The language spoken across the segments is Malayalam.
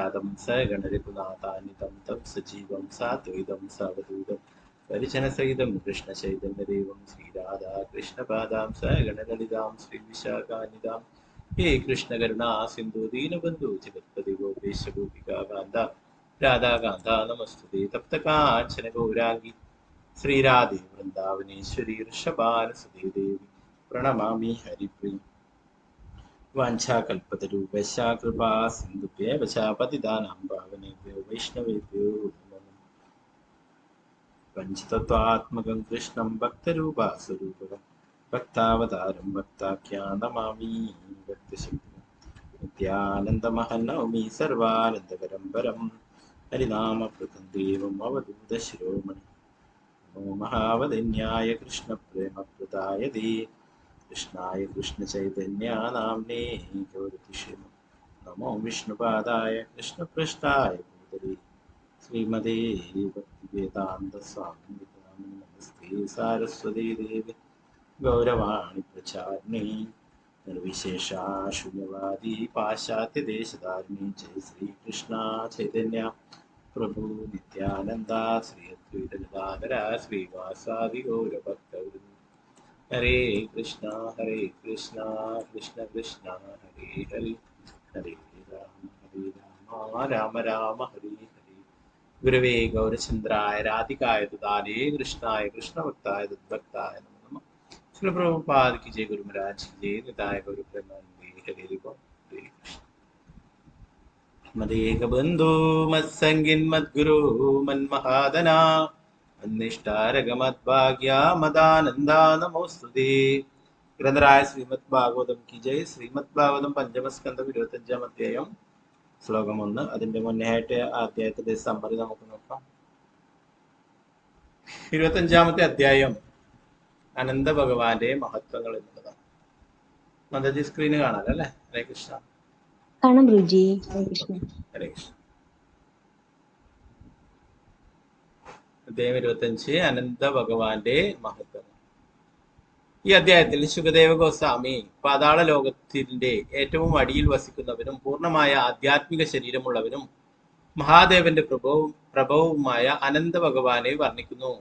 व्यादं स गणरघुनाथान्वितं तं सजीवं साद्वैतं सावधूतं परिजनसहितं कृष्णचैतन्यदेवं श्रीराधा कृष्णपादां स गणललितां श्रीविशाखान्वितां हे कृष्णकरुणा सिन्धु दीनबन्धु जगत्पति गोपेश गोपिका कान्ता राधाकान्ता नमस्तुते तप्तकाञ्चन गौराङ्गी श्रीराधे वृन्दावनेश्वरी वृषभानुसुते देवी प्रणमामि हरिप्रिय वाञ्छाकल्पतरूपश्च कृपा सिन्धुभ्येव च पतितानां पावनेभ्यो वैष्णवेभ्यो नमः। पञ्चतत्त्वात्मकं कृष्णं भक्तरूपासुरूपकं भक्तावतारं भक्ताख्यां नमामि भक्तशक्तिं नित्यानन्दमहं नौमि सर्वानन्दकरं परं हरिनामकृतं देवम् अवधूतशिरोमणि नमो महावदन्याय कृष्णप्रेमप्रदाय दे कृष्णाय कृष्णचैतन्या नाम्ने गौरतिषे नमो विष्णुपादाय कृष्णपृष्ठाय भूतले श्रीमते भक्तिवेदान्तस्वामी नमस्ते सारस्वती देवी गौरवाणी प्रचारिणे निर्विशेषा शून्यवादी पाश्चात्यदेशधारिणी जय श्रीकृष्ण चैतन्य प्रभु नित्यानन्दा श्री अद्वैत गदाधर श्रीवासादि गौरभक्तवृन्द हरे कृष्णा कृष्ण कृष्ण हरे हरे हरे राम राम राम हरे हरे गुरवे गौरचंद्राय राधिकाय तुदाले कृष्णाय कृष्णभक्ताय तद्भक्ताय नमो नमः। श्री प्रभुपाद की जय, गुरु महाराज की जय, निताय गौर प्रेमानंदे हरे कृष्ण। मदेक बंधु मत्संगिन मद्गुरु मन्महादना अन्निष्टारगमद्भाग्या मदानंदा नमोस्तुते। ഗ്രന്ഥരായ ശ്രീമദ് ഭാഗവതം की जय. ശ്രീമദ് ഭാഗവതം പഞ്ചമസ്കന്ധം 25-ാം അധ്യായം ശ്ലോകം 1. അതിന്റെ മുന്നേയായിട്ട് ആ അധ്യായത്തിന്റെ സമ്മറി നമുക്ക് നോക്കാം. 25-ാമത്തെ അധ്യായം അനന്ത ഭഗവാന്റെ മഹത്വങ്ങൾ എന്നുള്ളതാണ്. മന്ദജി സ്ക്രീന് കാണാലോ അല്ലെ? ഹരേ കൃഷ്ണ. കാണാം രുചി. ഹരേ കൃഷ്ണ. ഹരേ കൃഷ്ണ. അധ്യായം 25 അനന്ത ഭഗവാന്റെ മഹത്വം. ഈ അധ്യായത്തിൽ ശുകദേവ ഗോസ്വാമി പാതാള ലോകത്തിന്റെ ഏറ്റവും അടിയിൽ വസിക്കുന്നവനും പൂർണ്ണമായ ആധ്യാത്മിക ശരീരമുള്ളവനും മഹാദേവന്റെ പ്രഭവവുമായ അനന്ത ഭഗവാനെ വർണ്ണിക്കുന്നു.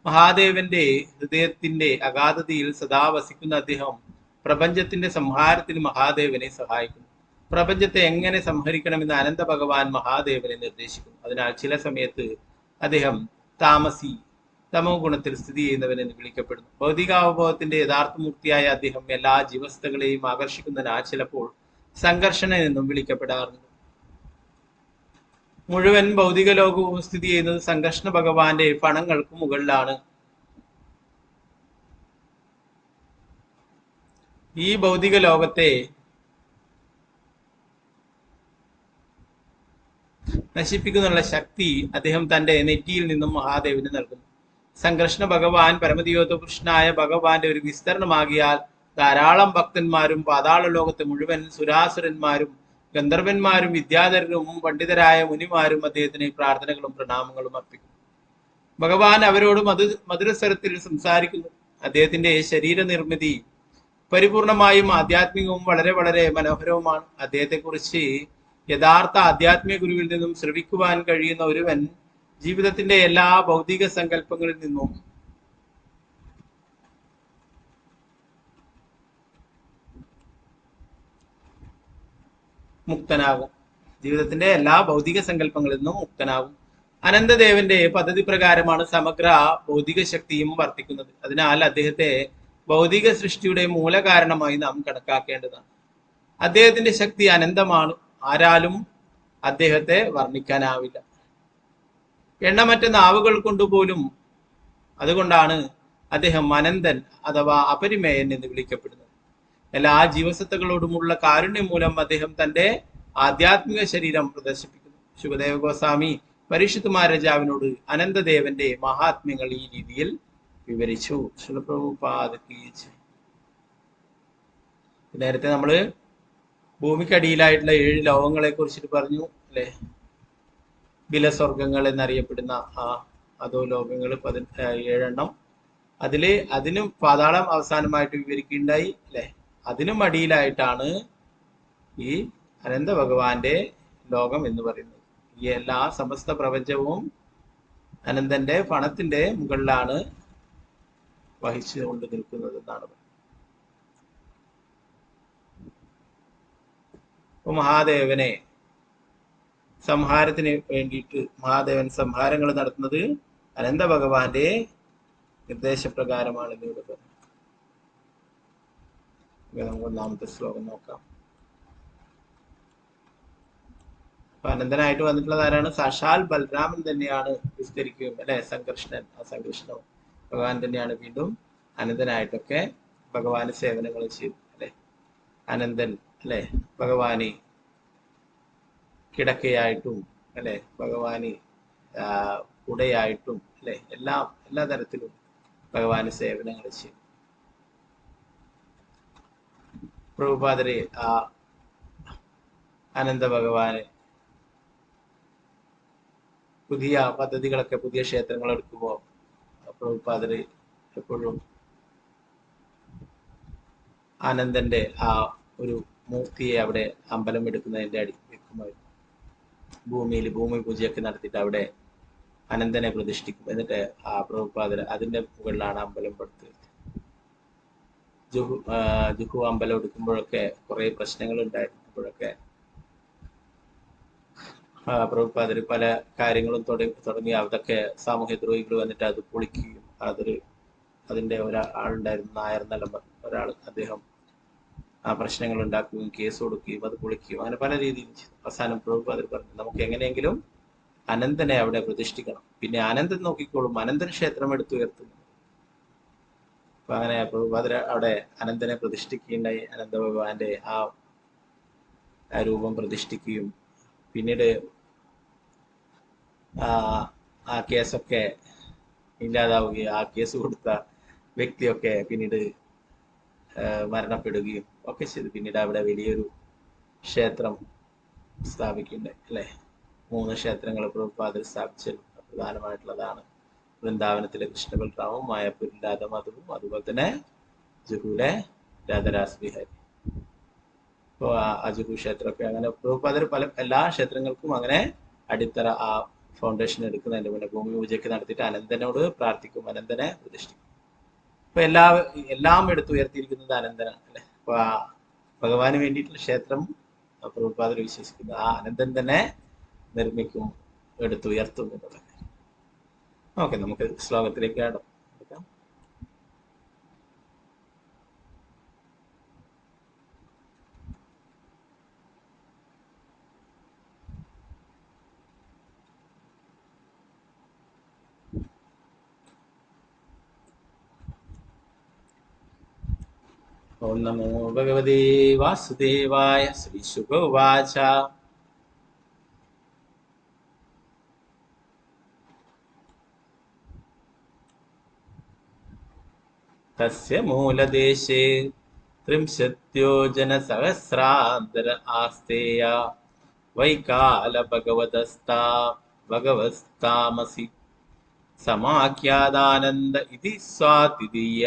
മഹാദേവന്റെ ഹൃദയത്തിന്റെ അഗാധതയിൽ സദാ വസിക്കുന്ന അദ്ദേഹം പ്രപഞ്ചത്തിന്റെ സംഹാരത്തിന് മഹാദേവനെ സഹായിക്കുന്നു. പ്രപഞ്ചത്തെ എങ്ങനെ സംഹരിക്കണമെന്ന് അനന്ത ഭഗവാൻ മഹാദേവനെ നിർദ്ദേശിക്കുന്നു. അതിനാൽ ചില സമയത്ത് അദ്ദേഹം താമസി, തമോ ഗുണത്തിൽ സ്ഥിതി ചെയ്യുന്നവൻ എന്ന് വിളിക്കപ്പെടുന്നു. ഭൗതികാവബോധത്തിന്റെ യഥാർത്ഥ മൂർത്തിയായ അദ്ദേഹം എല്ലാ ജീവസ്ഥകളെയും ആകർഷിക്കുന്നതിനാൽ ചിലപ്പോൾ സംഘർഷണൻ എന്നും വിളിക്കപ്പെടാറുണ്ട്. മുഴുവൻ ഭൗതിക ലോകവും സ്ഥിതി ചെയ്യുന്നത് സംഘർഷണ ഭഗവാന്റെ ഫണങ്ങൾക്ക് മുകളിലാണ്. ഈ ഭൗതിക ലോകത്തെ നശിപ്പിക്കുന്നുള്ള ശക്തി അദ്ദേഹം തന്റെ നെറ്റിയിൽ നിന്നും മഹാദേവന് നൽകുന്നു. സംഘർഷണ ഭഗവാൻ പരമദിയോത പുരുഷനായ ഭഗവാന്റെ ഒരു വിസ്തരണമാകിയാൽ ധാരാളം ഭക്തന്മാരും പാതാള ലോകത്തെ മുഴുവൻ സുരാസുരന്മാരും ഗന്ധർവന്മാരും വിദ്യാധരരും പണ്ഡിതരായ മുനിമാരും അദ്ദേഹത്തിന് പ്രാർത്ഥനകളും പ്രണാമങ്ങളും അർപ്പിക്കുന്നു. ഭഗവാൻ അവരോട് മധുരസ്വരത്തിൽ സംസാരിക്കുന്നു. അദ്ദേഹത്തിന്റെ ശരീര നിർമ്മിതി പരിപൂർണമായും ആധ്യാത്മികവും വളരെ വളരെ മനോഹരവുമാണ്. അദ്ദേഹത്തെക്കുറിച്ച് യഥാർത്ഥ ആധ്യാത്മിക ഗുരുവിൽ നിന്നും ശ്രവിക്കുവാൻ കഴിയുന്ന ഒരുവൻ ജീവിതത്തിന്റെ എല്ലാ ഭൗതിക സങ്കല്പങ്ങളിൽ നിന്നും മുക്തനാകും. ജീവിതത്തിന്റെ എല്ലാ ഭൗതിക സങ്കല്പങ്ങളിൽ നിന്നും മുക്തനാകും. അനന്തദേവന്റെ പദ്ധതി പ്രകാരമാണ് സമഗ്ര ഭൗതിക ശക്തിയും വർത്തിക്കുന്നത്. അതിനാൽ അദ്ദേഹത്തെ ഭൗതിക സൃഷ്ടിയുടെ മൂലകാരണമായി നാം കണക്കാക്കേണ്ടതാണ്. അദ്ദേഹത്തിന്റെ ശക്തി അനന്തമാണ്. ആരാലും അദ്ദേഹത്തെ വർണ്ണിക്കാനാവില്ല. എണ്ണമറ്റ നാവുകൾ കൊണ്ടുപോലും. അതുകൊണ്ടാണ് അദ്ദേഹം അനന്തൻ അഥവാ അപരിമേയൻ എന്ന് വിളിക്കപ്പെടുന്നത്. എല്ലാ ജീവസത്തകളോടുമുള്ള കാരുണ്യം മൂലം അദ്ദേഹം തന്റെ ആധ്യാത്മിക ശരീരം പ്രദർശിപ്പിക്കുന്നു. ശുകദേവ ഗോസ്വാമി പരീക്ഷിത് മഹാരാജാവിനോട് അനന്തദേവന്റെ മഹാത്മ്യങ്ങൾ ഈ രീതിയിൽ വിവരിച്ചു. നേരത്തെ നമ്മള് ഭൂമിക്കടിയിലായിട്ടുള്ള 7 ലോകങ്ങളെ കുറിച്ചിട്ട് പറഞ്ഞു അല്ലെ? ബിലസ്വർഗങ്ങൾ എന്നറിയപ്പെടുന്ന അതോ ലോകങ്ങൾ 7 അതിനും പാതാളം അവസാനമായിട്ട് വിവരിക്കുകയുണ്ടായി അല്ലെ? അതിനും അടിയിലായിട്ടാണ് ഈ അനന്ത ഭഗവാന്റെ ലോകം എന്ന് പറയുന്നത്. ഈ എല്ലാ സമസ്ത പ്രപഞ്ചവും അനന്തന്റെ പണത്തിന്റെ മുകളിലാണ് വഹിച്ചുകൊണ്ട് നിൽക്കുന്നത് എന്നാണ് പറയുന്നത്. അപ്പൊ മഹാദേവനെ സംഹാരത്തിന് വേണ്ടിയിട്ട് മഹാദേവൻ സംഹാരങ്ങൾ നടത്തുന്നത് അനന്ത ഭഗവാന്റെ നിർദ്ദേശപ്രകാരമാണ് എന്നിവിടെ പറഞ്ഞു. നമുക്ക് ഒന്നാമത്തെ ശ്ലോകം നോക്കാം. അപ്പൊ അനന്തനായിട്ട് വന്നിട്ടുള്ളത് ആരാണ്? സാക്ഷാൽ ബലരാമൻ തന്നെയാണ് വിസ്തരിക്കുകയും അല്ലെ, സംകർഷണൻ. ആ സംകർഷണവും ഭഗവാൻ തന്നെയാണ് വീണ്ടും അനന്തനായിട്ടൊക്കെ ഭഗവാന് സേവനങ്ങൾ ചെയ്തു അല്ലെ. അനന്തൻ അല്ലെ ഭഗവാന് കിടക്കയായിട്ടും അല്ലെ, ഭഗവാന് ഉടയായിട്ടും അല്ലെ, എല്ലാ തരത്തിലും ഭഗവാന് സേവനങ്ങൾ ചെയ്തു. പ്രഭുപാദരെ ആ അനന്ത ഭഗവാന് പുതിയ പദ്ധതികളൊക്കെ, പുതിയ ക്ഷേത്രങ്ങൾ എടുക്കുമ്പോൾ പ്രഭുപാദര് എപ്പോഴും ആനന്ദന്റെ ആ ഒരു മൂർത്തിയെ അവിടെ അമ്പലം എടുക്കുന്നതിന്റെ അടി വെക്കുമായിരുന്നു. ഭൂമി പൂജയൊക്കെ നടത്തിയിട്ട് അവിടെ അനന്തനെ പ്രതിഷ്ഠിക്കും. എന്നിട്ട് ആ പ്രഭുപാദര് അതിന്റെ മുകളിലാണ് അമ്പലം പടുത്തുന്നത്. ജുഹു അമ്പലം എടുക്കുമ്പോഴൊക്കെ കുറെ പ്രശ്നങ്ങൾ ഉണ്ടായിരുന്നപ്പോഴൊക്കെ പ്രഭുപാദര് പല കാര്യങ്ങളും തുടങ്ങി അതൊക്കെ സാമൂഹ്യ ദ്രോഹികൾ വന്നിട്ട് അത് പൊളിക്കുകയും അതിന്റെ ഒരാളുണ്ടായിരുന്നു, നായർ നിലമ്പ ഒരാൾ, അദ്ദേഹം ആ പ്രശ്നങ്ങൾ ഉണ്ടാക്കുകയും കേസ് കൊടുക്കുകയും അത് പൊളിക്കുകയും അങ്ങനെ പല രീതിയിൽ ചെയ്തു. അവസാനം പ്രഭുപാദർ പറഞ്ഞു, നമുക്ക് എങ്ങനെയെങ്കിലും അനന്തനെ അവിടെ പ്രതിഷ്ഠിക്കണം, പിന്നെ അനന്തൻ നോക്കിക്കോളും, അനന്തൻ ക്ഷേത്രം എടുത്തുയർത്തുന്നു. അപ്പൊ അങ്ങനെ പ്രഭുപാദർ അവിടെ അനന്തനെ പ്രതിഷ്ഠിക്കുകയുണ്ടായി. അനന്ത ഭഗവാന്റെ ആ രൂപം പ്രതിഷ്ഠിക്കുകയും പിന്നീട് ആ കേസൊക്കെ ഇല്ലാതാവുകയും ആ കേസ് കൊടുത്ത വ്യക്തിയൊക്കെ പിന്നീട് മരണപ്പെടുകയും ഒക്കെ ചെയ്തു. പിന്നീട് അവിടെ വലിയൊരു ക്ഷേത്രം സ്ഥാപിക്കുന്നുണ്ട് അല്ലെ. 3 ക്ഷേത്രങ്ങൾ പ്രഭുപാദർ സ്ഥാപിച്ചു. പ്രധാനമായിട്ടുള്ളതാണ് വൃന്ദാവനത്തിലെ കൃഷ്ണബലറാമും, മായാപൂരിൽ രാധമാധവും, അതുപോലെ തന്നെ ജുഹുവിലെ രാധരാസ് ബിഹാരി. അപ്പോൾ ആ ജുഹു ക്ഷേത്രമൊക്കെ അങ്ങനെ പ്രഭുപാദർ എല്ലാ ക്ഷേത്രങ്ങൾക്കും അങ്ങനെ അടിത്തറ, ആ ഫൗണ്ടേഷൻ എടുക്കുന്നതിന്റെ മുന്നേ ഭൂമി പൂജയ്ക്ക് നടത്തിയിട്ട് അനന്തനോട് പ്രാർത്ഥിക്കും, അനന്തനെ പ്രതിഷ്ഠിക്കും. അപ്പൊ എല്ലാം എടുത്തുയർത്തിയിരിക്കുന്നത് അനന്തനാണ് അല്ലെ. അപ്പൊ ആ ഭഗവാന് വേണ്ടിയിട്ടുള്ള ക്ഷേത്രം പ്രഭുപാദർ വിശ്വസിക്കുന്നത് ആ അനന്തൻ തന്നെ നിർമ്മിക്കും, എടുത്തുയർത്തും എന്നുള്ളത്. ഓക്കെ, നമുക്ക് ശ്ലോകത്തിലേക്ക് കടക്കാം. ഓം നമോ ഭഗവതേ വാസുദേവായ. ശ്രീശുക ഉവാച തസ്യ മൂലദേശേ 30 യോജനസഹസ്രാന്തര ആസ്തേയ വൈകാല ഭഗവസ്താമസി സമാഖ്യാദാനന്ദ ഇതി സ്വാതിദീയ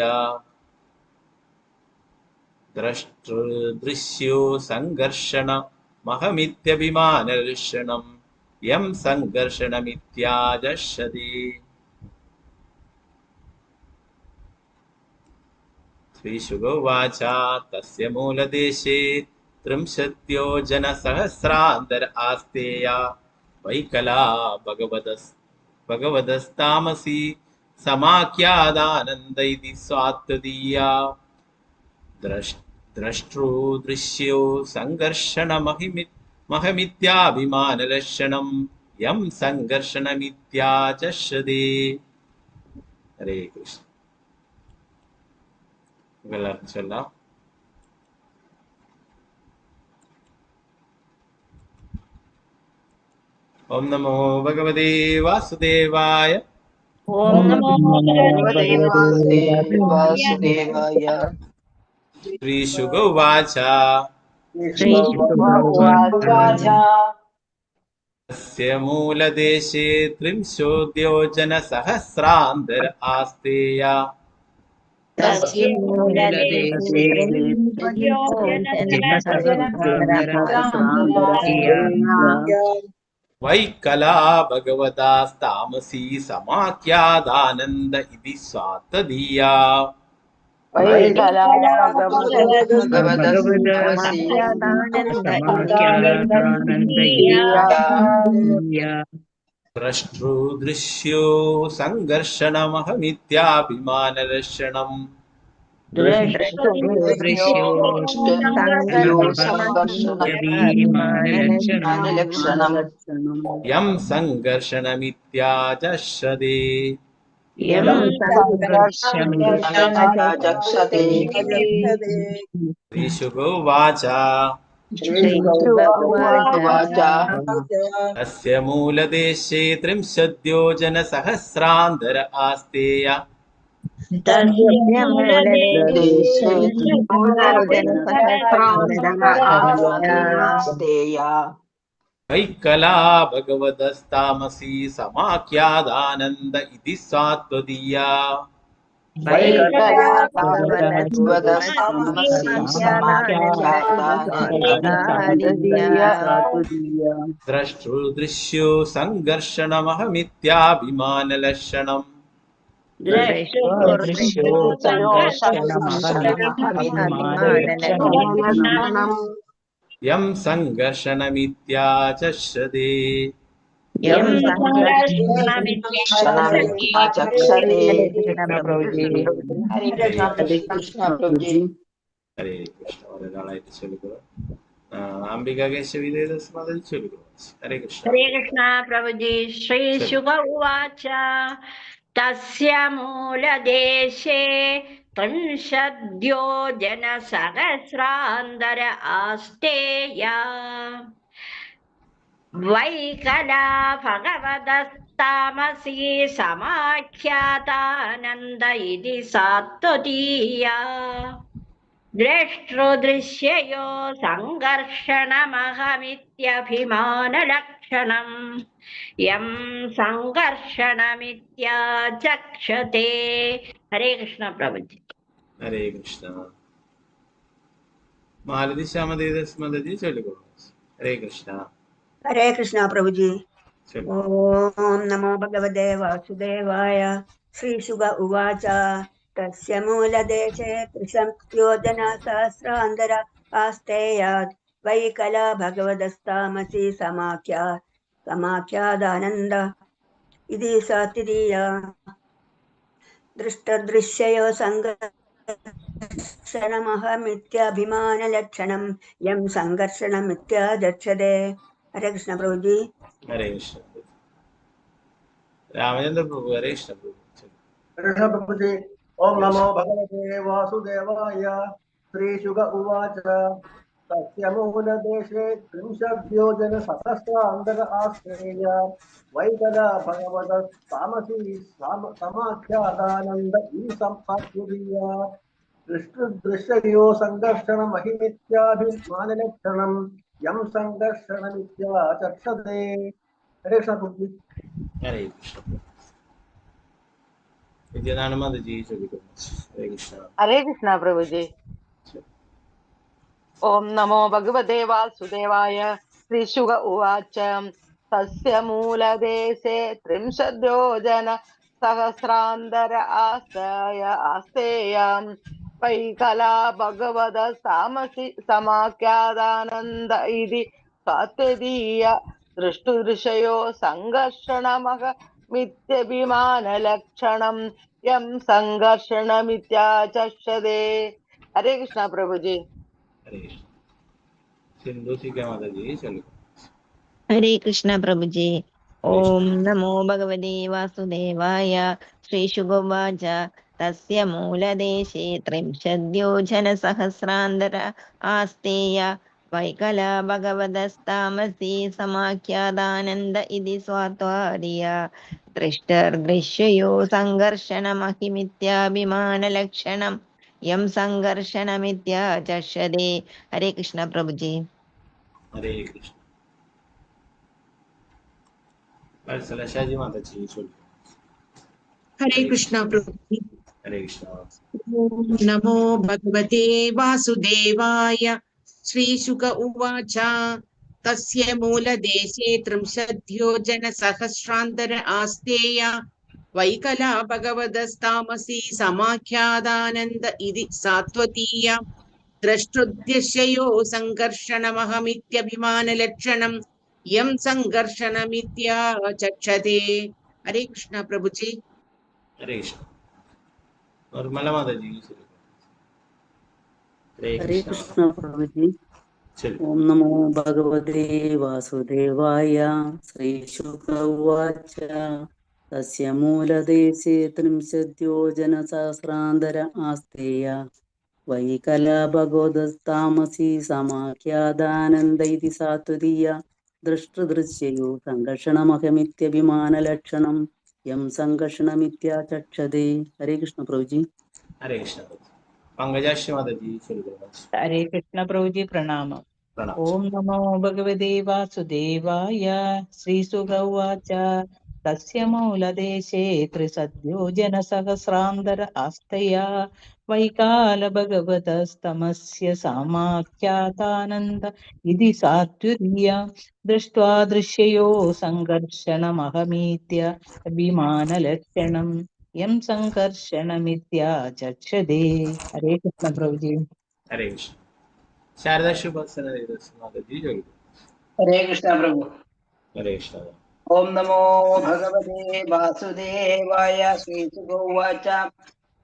ദൃശ്യോ സംഘർഷണ മഹമിത്യഭിമാനർഷണം യം സംഘർഷണമിത്യാജഷതി. ശ്രീശുക ഉവാച തസ്യ മൂലദേശേ 30 യോജനസഹസ്രാന്തര ആസ്തേയ വൈകലാ ഭഗവതസ്താമസി സമാഖ്യാദാനന്ദ ഇതി സ്വാത്വദീയ ദൃശ്യോ സംഘർഷണ മഹമിത്യാഭിമാനലക്ഷണം യം സംഘർഷണമിത്യാചക്ഷതേ. ഹരേ കൃഷ്ണ. എല്ലാവർക്കും ചൊല്ലാം. ഓം നമോ ഭഗവതേ വാസുദേവായ. ഓം നമോ ഭഗവതേ വാസുദേവായ. ശ്രീശുക ഉവാച തസ്യ മൂലദേശേ 30 യോജനസഹസ്രാന്തര ആസ്തേയ तस्य मूलदेशे वैकला भगवतास्तामसी समाख्यादानन्द इति स्वात्तदीया वैकला भगवतः द्रष्टृदृश्यो सङ्घर्षणमहमित्याभिमानलक्षणम् यं सङ्घर्षणमित्याचक्षते श्रीशुक उवाच तस्य मूलदेशे 30 योजनसहस्रान्तर आस्तेय वैकला भगवतस्तामसी समाख्यादानन्द इति सात्वदीया द्रष्टृदृश्यो सङ्घर्षणमहमित्याभिमानलक्षणम् यं सङ्घर्षणमित्याचक्षते हरे कृष्ण ഒരാളായിട്ട് ചൊല്ലുക अंबिका केशविदेवस्मादिൽ ചൊല്ലുക हरे कृष्ण प्रभुजी श्री शुक उवाच तस्य मूलदेशे 30 योजनसहस्रान्तर आस्तेया वैकला भगवतस्तामसी समाख्यातानन्द इति सात्वतीया द्रष्टृदृश्ययो सङ्घर्षणमहमित्यभिमानलक्षणम् यं सङ्घर्षणमित्याचक्षते हरे कृष्ण प्रभुजी हरे कृष्ण मालती श्यामदेवस्मादिൽ ചൊല്ലുക हरे कृष्ण हरे कृष्ण प्रभुजी ओम नमो भगवते वासुदेवाय श्रीशुक उवाच तस्य मूलदेशे 30 योजनसहस्रान्तर आस्तेयात् वैकला भगवतस्तामसी समाख्यादानन्द इति सात्वदीया दृष्टदृश्ययो सङ्घर्षणमहमित्याभिमानलक्षणं यं सङ्घर्षणमित्याचक्षते हरे कृष्ण प्रभुजी हरे कृष्ण रामचंद्र प्रभु हरे कृष्ण प्रभु कृष्ण प्रभुजी ओम नमो भगवते वासुदेवाय श्रीशुक उवाच तस्य मूलदेशे 30 योजनसहस्रान्तर आस्तेय वैकला भगवतस्तामसी समाख्यादानन्द इति सात्वदीया दृष्टृदृश्ययो सङ्घर्षणमहिमित्याभिमानलक्षणं यं सङ्घर्षणमित्याचक्षते हरे कृष्ण प्रभुजी हरे कृष्ण विद्यादानंद जी चलिए हरे कृष्ण प्रभुजी ओम नमो भगवते वासुदेवाय श्रीशुक उवाच तस्य मूलदेशे 30 योजनसहस्रान्तर आस्तेयं वैकला भगवतस्तामसी समाख्यादानन्द इति सात्वदीया दृष्टुदृशयो सङ्घर्षणमहमित्यभिमानलक्षणं यं सङ्घर्षणमित्याचक्षते हरे कृष्ण प्रभुजी हरे सिंधु क्या माता जी चलिए हरे कृष्ण प्रभुजी ओम नमो भगवते वासुदेवाय श्रीशुगोवाच तस्य मूलदेशे 30 योजनसहस्रान्तर आस्तेय वैकला भगवतस्तामसी समाख्यादानन्द इति स्वात्वादिया दृष्टर्दृश्ययो सङ्घर्षणमहिमित्याभिमानलक्षणं यं सङ्घर्षणमित्याचक्षते हरे कृष्ण प्रभुजी हरे कृष्ण वत्सला शाजी माता जी चलिए हरे कृष्णा प्रभु जी ഹരേ കൃഷ്ണ. ഓം നമോ ഭഗവതേ വാസുദേവായ. ശ്രീശുക ഉവാച തസ്യ മൂലദേശേ ത്രിംശദ്യോജനസഹസ്രാന്തര ആസ്തേയ വൈകലാ ഭഗവതസ്താമസി സമാഖ്യാതാനന്ദ ഇതി സാത്വതീയ ദ്രഷ്ടൃദ്യശയോ സംഘർഷണമഹമിത്യഭിമാനലക്ഷണം യം സംഘർഷണമിത്യാചക്ഷതേ. ഹരേ കൃഷ്ണ പ്രഭുജി. ഹരേ കൃഷ്ണ. നിർമ്മല മാതാജി. ഹരേ ഹരേ കൃഷ്ണ. കൃഷ്ണ പ്രഭുജി. ശരി. ഓം നമോ ഭഗവതേ വാസുദേവായ. ശ്രീശുക ഉവാച തസ്യ മൂലദേശേ ത്രിംശദ്യോജനസഹസ്രാന്തര ആസ്തേയ വൈകലാ ഭഗവതസ്താമസി സമാഖ്യാതാനന്ദ ഇതി സാത്വതീയ ദൃഷ്ടദൃശ്യയോ സംഘർഷണമഹമിത്യഭിമാനലക്ഷണം യം സംഘർഷണമിത്യാചക്ഷതേ. ഹരേ കൃഷ്ണ പ്രഭുജി. ഹരേ കൃഷ്ണ. പങ്കജാക്ഷി മാതാജി. ശരി. ഹരേ കൃഷ്ണ പ്രഭുജി പ്രണാമം. പ്രണാം. ഓം നമോ ഭഗവതേ വാസുദേവായ. ശ്രീസുക ഉവാച തസ്യ മൂലദേശേ ത്രിസദ്യോജനസഹസ്രാന്തര ആസ്തയാ വൈകാല ഭഗവതസ്തമസ്യ സാമാഖ്യാതാനന്ദ ഇതി സാത്വതീയ ദൃഷ്ട്വാ ദൃശ്യയോ സംഘർഷണമഹമീത്യ വിമാനലക്ഷണം യം സംഘർഷണമിത്യാചക്ഷതേ. ഹരേ കൃഷ്ണ പ്രഭുജി. ഹരേ കൃഷ്ണ. ശാരദാ ശുഭാസന മാതാജി. ചോദിക്കും. ഹരേ കൃഷ്ണ പ്രഭു. ഹരേ കൃഷ്ണ. ഓം നമോ ഭഗവതേ വാസുദേവായ. ശ്രീശുക ഉവാച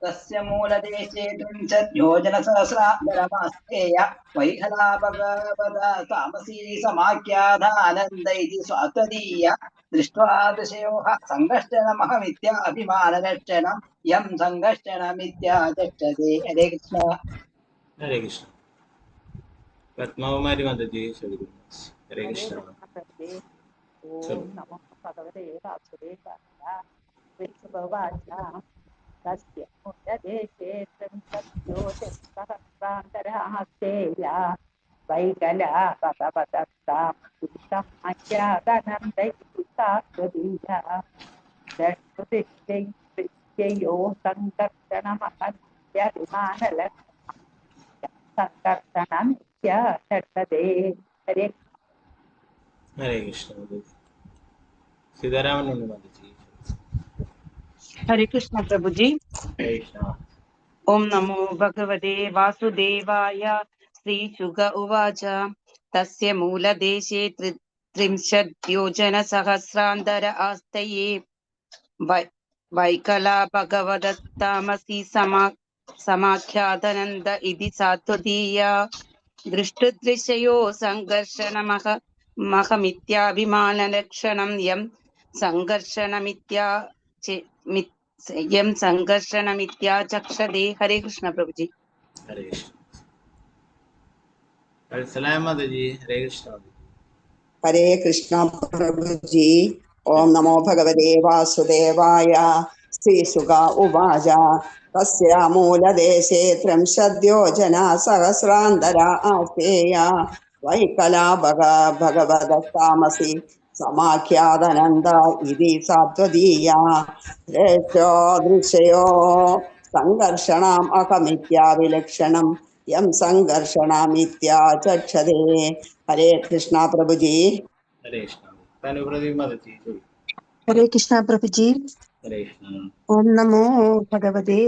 തസ്യ മൂലദേശേ ത്രിംശദ്യോജനസഹസ്രാന്തരമാസ്തേയ വൈകലാ ഭഗവത താമസീ സമാഖ്യാതാനന്ദ ഇതി സ്വാത്വതീയ ദൃഷ്ട്വാ ദൃശയോഃ സംഘർഷണമഹമിത്യാഭിമാനലക്ഷണം യം സംഘർഷണമിത്യാചക്ഷതേ. ഹരേ കൃഷ്ണ. ഹരേ കൃഷ്ണ. പത്മാവമാരി മാതാജി. ചോദിക്കും. ഹരേ കൃഷ്ണ. ഓം നമോ ഭഗവതേ വാസുദേവായ. ശ്രീശുക ഉവാച തസ്യ മൂലദേശേ ത്രിംശദ്യോജനസഹസ്രാന്തര വൈകലാ ഭഗവതസ്താമസീ ദൃശ്യയോ സംഘർഷണമഹമിത്യഭിമാനലക്ഷണേ. ഹരേ ഹരേ കൃഷ്ണ. സീതാരാമൻ മാതാജി. ഹരേ കൃഷ്ണ പ്രഭുജി. ഹരേ കൃഷ്ണ. ഓം നമോ ഭഗവതേ വാസുദേവായ. ശ്രീശുക ഉവാച തസ്യ മൂലദേശേ ത്രിംശദ്യോജനസഹസ്രാന്തര ആസ്തയേ വൈകലാ ഭഗവതത്താമസി സമാഖ്യാതാനന്ദ ഇതി സാത്വതീയ ദൃഷ്ടദൃശ്യയോ സംഘർഷണമഹമിത്യാഭിമാനലക്ഷണം യം സംഘർഷണമിത്യാചക്ഷതേ. ഹരേ കൃഷ്ണ പ്രഭുജി. ഹരേ കൃഷ്ണ. വത്സലായ മാതാജി. ഹരേ കൃഷ്ണ. ഹരേ കൃഷ്ണ പ്രഭുജി. ഓം നമോ ഭഗവതേ വാസുദേവായ. ശ്രീശുക ഉവാച തസ്യ മൂലദേശേ ത്രിംശദ്യോജനസഹസ്രാന്തര ആസ്തേയ വൈകലാ ഭഗവതസ്താമസി സമാഖ്യാതാനന്ദ ഇതി സാത്വതീയ ദൃശ്യയോ സംഘർഷണം അഹമിത്യാവിലക്ഷണം യം സംഘർഷണമിത്യാചക്ഷതേ. ഹരേ കൃഷ്ണ പ്രഭുജി. ഹരേ കൃഷ്ണ. തനുപ്രതി മാതാജി. ചോദിക്കും. ഹരേ കൃഷ്ണ പ്രഭുജി. ഹരേ കൃഷ്ണ. ഓം നമോ ഭഗവതേ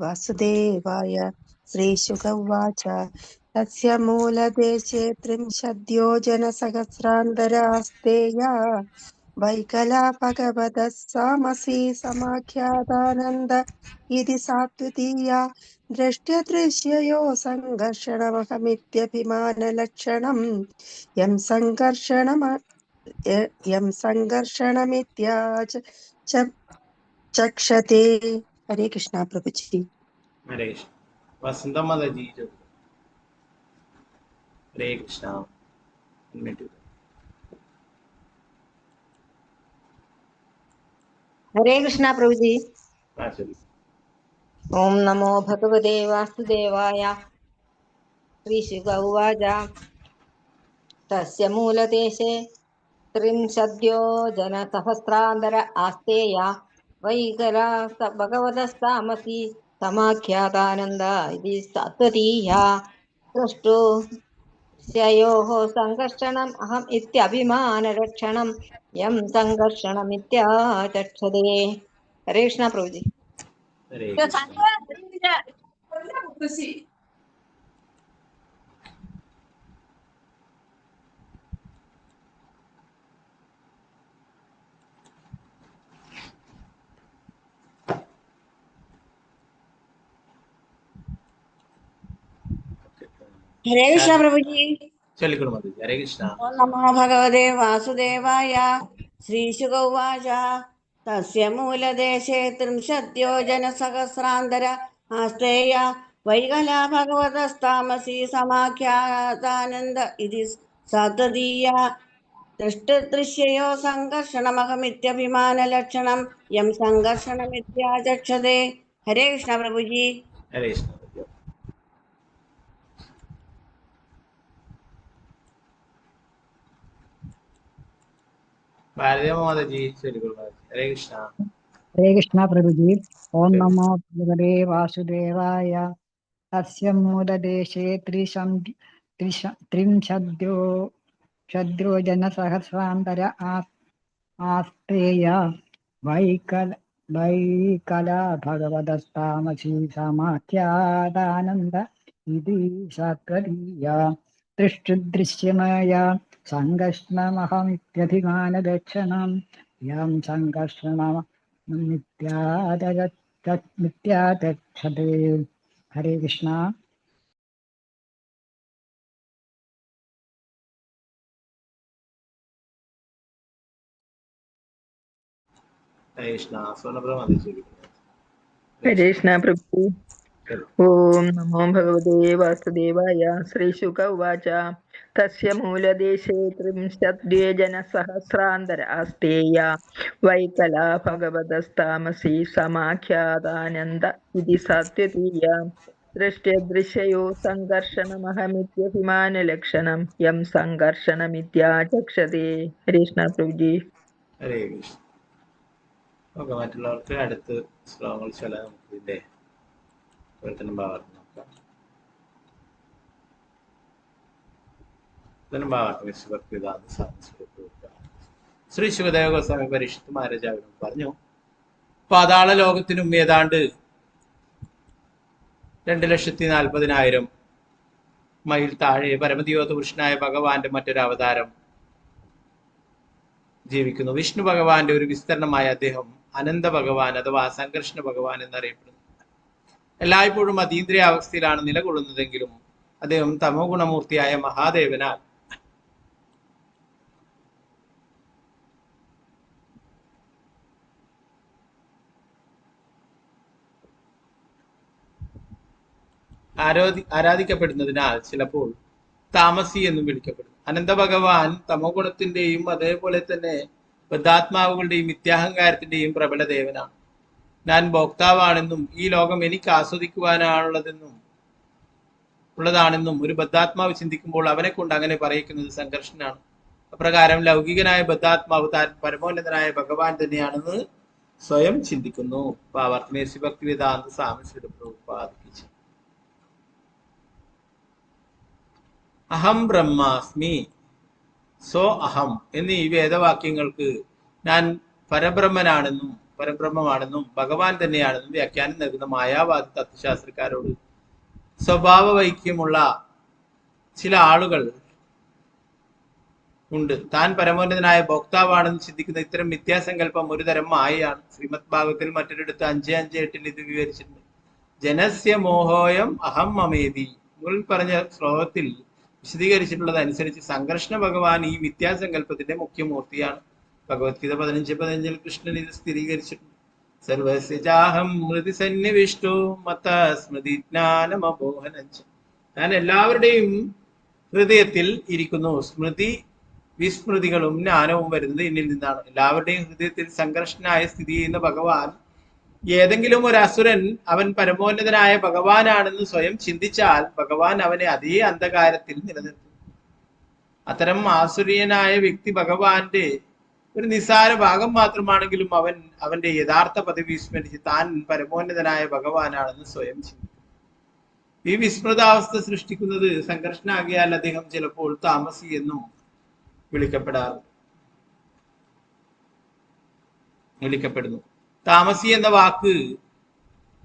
വാസുദേവായ. ശ്രീശുക ഉവാച തസ്യ മൂലദേശേ ത്രിംശദ്യോജനസഹസ്രാന്തര ആസ്തേയ വൈകലാ ഭഗവതസ്താമസി സമാഖ്യാതാനന്ദ ഇതി സാത്വതീയ ദൃശ്യയോ സംഘർഷണമഹമിത്യഭിമാനലക്ഷണം യം സംഘർഷണമിത്യാചക്ഷതേ. ഹരേ കൃഷ്ണ പ്രഭുജി. ഹരേ കൃഷ്ണ. വസന്ത മാതാജി. ചോദിക്കും. ഹരേ കൃഷ്ണ. ഹരേ കൃഷ്ണ പ്രഭുജി. ശരി. ഓം നമോ ഭഗവതേ വാസുദേവായ. ശ്രീശുക ഉവാച തസ്യ മൂലദേശേ ത്രിംശദ്യോജനസഹസ്രാന്തര ആസ്തേയ വൈകലാ ഭഗവതസ്താമസി समाख्यातानन्द इति सात्वतीया द्रष्टुस्ययोः सङ्कर्षणम् अहम् इत्यभिमानरक्षणं यं सङ्कर्षणमित्याचक्षते। हरे कृष्ण प्रभुजी। हरे कृष्ण। ഹരേ കൃഷ്ണ പ്രഭുജി. ചൊല്ലിക്കൊള്ളു മാതാജി. ഹരേ കൃഷ്ണ. ഓം നമോ ഭഗവതേ വാസുദേവായ. ശ്രീശുക ഉവാച തസ്യ മൂലദേശേ ത്രിംശദ്യോജനസഹസ്രാന്തര ആസ്തേയ വൈകലാ ഭഗവതസ്താമസി സമാഖ്യാതാനന്ദ ഇതി സാത്വതീയ ദൃഷ്ടദൃശ്യയോ സംഘർഷണമഹമിത്യഭിമാനലക്ഷണം യം സംഘർഷണമിത്യാചക്ഷതേ. ഹരേ കൃഷ്ണ പ്രഭുജി. ഹരേ കൃഷ്ണ. ഭാരതീയ മാതാജി ചൊല്ലിക്കൊള്ളു മാതാജി. ഹരേ കൃഷ്ണ. हरे कृष्ण प्रभुजी। ओम नमो भगवते वासुदेवाय। तस्य मूलदेशे त्रिंशद्योजनसहस्रान्तर आस्तेय वैकला भगवतस्तामसी समाख्यातानन्द इति सात्वतीया दृष्टुदृश्यमय सङ्कर्षणमहमित्यभिमानदक्षिणं यं सङ्कर्षणम् मिथ्याचक्षते। हरे कृष्ण। हरे कृष्ण. सोनप्रिया माताजि चൊല്ലിക്കൊള്ളു. हरे कृष्ण प्रभु। ओम नमो भगवते वासुदेवाय। श्रीशुक उवाच तस्य मूलदेशे त्रिंशद्योजनसहस्रान्तर आस्तेय वैकला भगवतस्तामसी समाख्यातानन्द इति सात्वतीया दृष्टदृश्ययो सङ्कर्षणमहमित्यभिमानलक्षणं यं सङ्कर्षणमित्याचक्षते। हरे कृष्ण प्रभुजी। ഹരേ കൃഷ്ണ. ഓക്കെ, മറ്റുള്ളവർക്ക് അടുത്ത് ശ്ലോകങ്ങൾ ചൊല്ലാൻ നമുക്ക് ഇതിന്റെ പ്രവർത്തനം ഭാഗത്ത് നോക്കാം. ശ്രീ ശിവദേവ ഗോസ്വാമി പരിഷത്ത് മഹാരാജാവിനോട് പറഞ്ഞു, പാതാള ലോകത്തിനും ഏതാണ്ട് 2,40,000 മൈൽ താഴെ പരമദിവ്യോത പുരുഷനായ ഭഗവാന്റെ മറ്റൊരു അവതാരം ജീവിക്കുന്നു. വിഷ്ണു ഭഗവാന്റെ ഒരു വിസ്തരണമായ അദ്ദേഹം അനന്ത ഭഗവാൻ അഥവാ സംഘർഷണ ഭഗവാൻ എന്നറിയപ്പെടുന്നു. എല്ലായ്പ്പോഴും അതീന്ദ്രിയ അവസ്ഥയിലാണ് നിലകൊള്ളുന്നതെങ്കിലും അദ്ദേഹം തമോ ഗുണമൂർത്തിയായ മഹാദേവനാൽ ആരാധിക്കപ്പെടുന്നതിനാൽ ചിലപ്പോൾ താമസി എന്നും വിളിക്കപ്പെടുന്നു. അനന്ത ഭഗവാൻ തമോ ഗുണത്തിന്റെയും അതേപോലെ തന്നെ ബദ്ധാത്മാവുകളുടെയും മിഥ്യാഹങ്കാരത്തിന്റെയും പ്രബല ദേവനാണ്. ഞാൻ ഭോക്താവാണെന്നും ഈ ലോകം എനിക്ക് ആസ്വദിക്കുവാനുള്ളതാണെന്നും ഒരു ബദ്ധാത്മാവ് ചിന്തിക്കുമ്പോൾ അവനെ കൊണ്ട് അങ്ങനെ പറയിക്കുന്നത് സംഘർഷനാണ്. അപ്രകാരം ലൗകികനായ ബദ്ധാത്മാവ് താൻ പരമോന്നതനായ ഭഗവാൻ തന്നെയാണെന്ന് സ്വയം ചിന്തിക്കുന്നു. ഭാവാർത്ഥമേശി ഭക്തിവേദാന്ത സ്വാമി പ്രഭുപാദിച്ചു. അഹം ബ്രഹ്മാസ്മി, സോ അഹം എന്നീ വേദവാക്യങ്ങൾക്ക് ഞാൻ പരബ്രഹ്മമാണെന്നും ഭഗവാൻ തന്നെയാണെന്നും വ്യാഖ്യാനം നൽകുന്ന മായാവാദി തത്വശാസ്ത്രക്കാരോട് സ്വഭാവ വൈക്യമുള്ള ചില ആളുകൾ ഉണ്ട്. താൻ പരമോന്നതനായ ഭോക്താവാണെന്ന് ചിന്തിക്കുന്ന ഇത്തരം മിഥ്യാസങ്കല്പം ഒരു തരം മായയാണ്. ശ്രീമദ് ഭാഗവത്തിൽ മറ്റൊരിടത്ത് 5:5-8 ഇത് വിവരിച്ചിട്ടുണ്ട്. ജനസ്യ മോഹോയം അഹം മമേതി. മുകളിൽ പറഞ്ഞ ശ്ലോകത്തിൽ വിശദീകരിച്ചിട്ടുള്ളത് അനുസരിച്ച് സംഘർഷണ ഭഗവാൻ ഈ മിഥ്യാസങ്കല്പത്തിന്റെ മുഖ്യമൂർത്തിയാണ്. ഭഗവത്ഗീത 15:15 കൃഷ്ണൻ ഇത് സ്ഥിരീകരിച്ചിട്ടുണ്ട്. സർവസ്യജാഹം മൃതി സന്നിവിഷ്ടോ മത സ്മൃതി ജ്ഞാനമബോഹനഞ്ച. ഞാൻ എല്ലാവരുടെയും ഹൃദയത്തിൽ ഇരിക്കുന്നു. സ്മൃതി വിസ്മൃതികളും ജ്ഞാനവും വരുന്നത് എന്നിൽ നിന്നാണ്. എല്ലാവരുടെയും ഹൃദയത്തിൽ സംഘർഷനായ സ്ഥിതി ചെയ്യുന്ന ഭഗവാൻ, ഏതെങ്കിലും ഒരു അസുരൻ അവൻ പരമോന്നതനായ ഭഗവാനാണെന്ന് സ്വയം ചിന്തിച്ചാൽ ഭഗവാൻ അവനെ അതേ അന്ധകാരത്തിൽ നിലനിർത്തും. അത്തരം ആസുരീയനായ വ്യക്തി ഭഗവാന്റെ ഒരു നിസ്സാര ഭാഗം മാത്രമാണെങ്കിലും അവന്റെ യഥാർത്ഥ പദവി വിസ്മരിച്ച് താൻ പരമോന്നതനായ ഭഗവാനാണെന്ന് സ്വയം ചിന്തിക്കും. ഈ വിസ്മൃതാവസ്ഥ സൃഷ്ടിക്കുന്നത് സംഘർഷനാകിയാൽ അദ്ദേഹം ചിലപ്പോൾ താമസി എന്നും വിളിക്കപ്പെടുന്നു. താമസി എന്ന വാക്ക്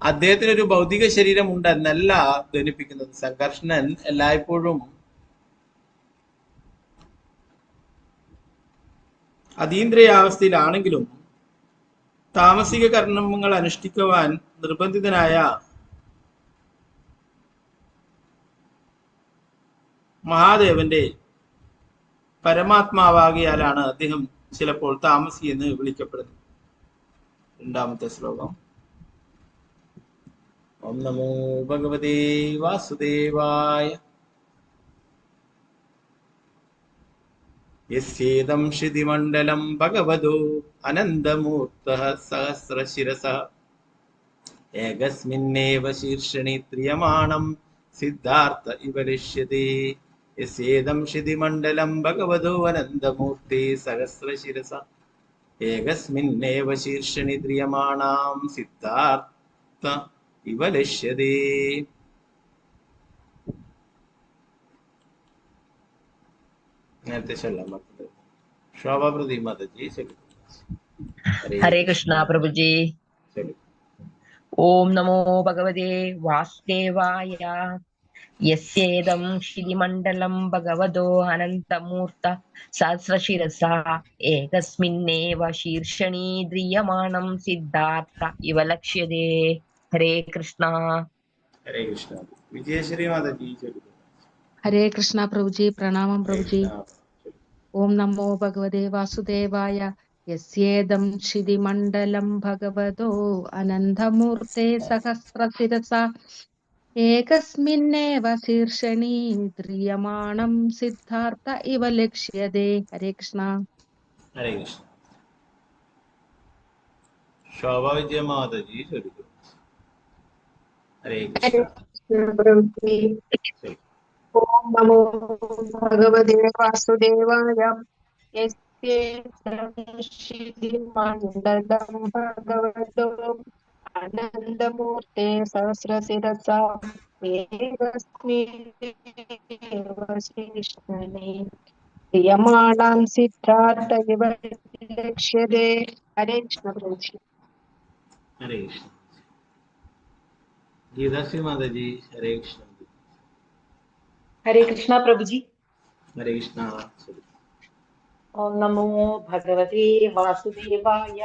അദ്ദേഹത്തിന് ഒരു ഭൗതിക ശരീരമുണ്ടെന്നല്ല ധ്വനിപ്പിക്കുന്നത്. സംഘർഷണൻ എല്ലായ്പ്പോഴും അതീന്ദ്രിയാവസ്ഥയിലാണെങ്കിലും താമസിക കർമ്മങ്ങൾ അനുഷ്ഠിക്കുവാൻ നിർബന്ധിതനായ മഹാദേവന്റെ പരമാത്മാവാകിയാലാണ് അദ്ദേഹം ചിലപ്പോൾ താമസി എന്ന് വിളിക്കപ്പെടുന്നത്. രണ്ടാമത്തെ ശ്ലോകം. ഓം നമോ ഭഗവതേ വാസുദേവായ. യസ്യേദം ശ്രുതിമണ്ഡലം ഭഗവതോ അനന്തമൂർത്തഃ സഹസ്രശിരസഃ ഏകസ്മിന്നേവ ശീർഷണി ത്രിയമാണം സിദ്ധാർത്ഥ ഇവ ലിഷ്യതേ. യസ്യേദം ശ്രുതിമണ്ഡലം ഭഗവതോ അനന്തമൂർത്തേ സഹസ്രശിരസഃ ഏകസ്മിന്നേവ ശീർഷണി ത്രിയമാണം സിദ്ധാർത്ഥ ഇവ ലിഷ്യതേ. നേരത്തെ ചൊല്ലാൻ പറ്റുന്നത്. ശോഭാ പ്രതി മാതാജി ചൊല്ലും. ഹരേ കൃഷ്ണ പ്രഭുജി. ഓം നമോ ഭഗവതേ വാസുദേവായ. യസ്യേദം ശ്രീമണ്ഡലം ഭഗവതോ അനന്തമൂർത്ത സഹസ്രശിരസ ഏകസ്മിന്നേവ ശീർഷണി ദ്രിയമാണം സിദ്ധാർത്ഥ ഇവ ലക്ഷ്യതേ. ഹരേ കൃഷ്ണ. ഹരേ കൃഷ്ണ. വിജയശ്രീ മാതാജി ചൊല്ലും. ഹരേ കൃഷ്ണ പ്രഭുജി. പ്രണാമം പ്രഭുജി. ഓം നമോ ഭഗവതേ വാസുദേവായ. യസ്യേദം ക്ഷിതിമണ്ഡലം ഭഗവതോ അനന്തമൂർത്തേ സഹസ്രശിരസ ഏകസ്മിന്നേവ ശീർഷണി ദ്രിയമാണം സിദ്ധാർത്ഥ ഇവ ലക്ഷ്യതേ. ഹരേ കൃഷ്ണ. ഹരേ കൃഷ്ണ. ശോഭാ വിജയ മാതാജി ചൊല്ലും. ഹരേ കൃഷ്ണ. ഓം നമോ ഭഗവതേ വാസുദേവായ. യസ്യേദം ഭഗവതോ അനന്തമൂർത്തേ സഹസ്രശിരസ ഏകസ്മിന്നേവ ശീർഷണി ദ്രിയമാണം സിദ്ധാർത്ഥ ഇവ ലക്ഷ്യതേ. ഹരേ കൃഷ്ണ പ്രഭുജി. ഹരേ കൃഷ്ണ. ഗീതാശ്രീ മാതാജി ഹരേ കൃഷ്ണ. ഹരേ കൃഷ്ണ പ്രഭുജി. ഹരേ കൃഷ്ണ. ഓം നമോ ഭഗവതേ വാസുദേവായ.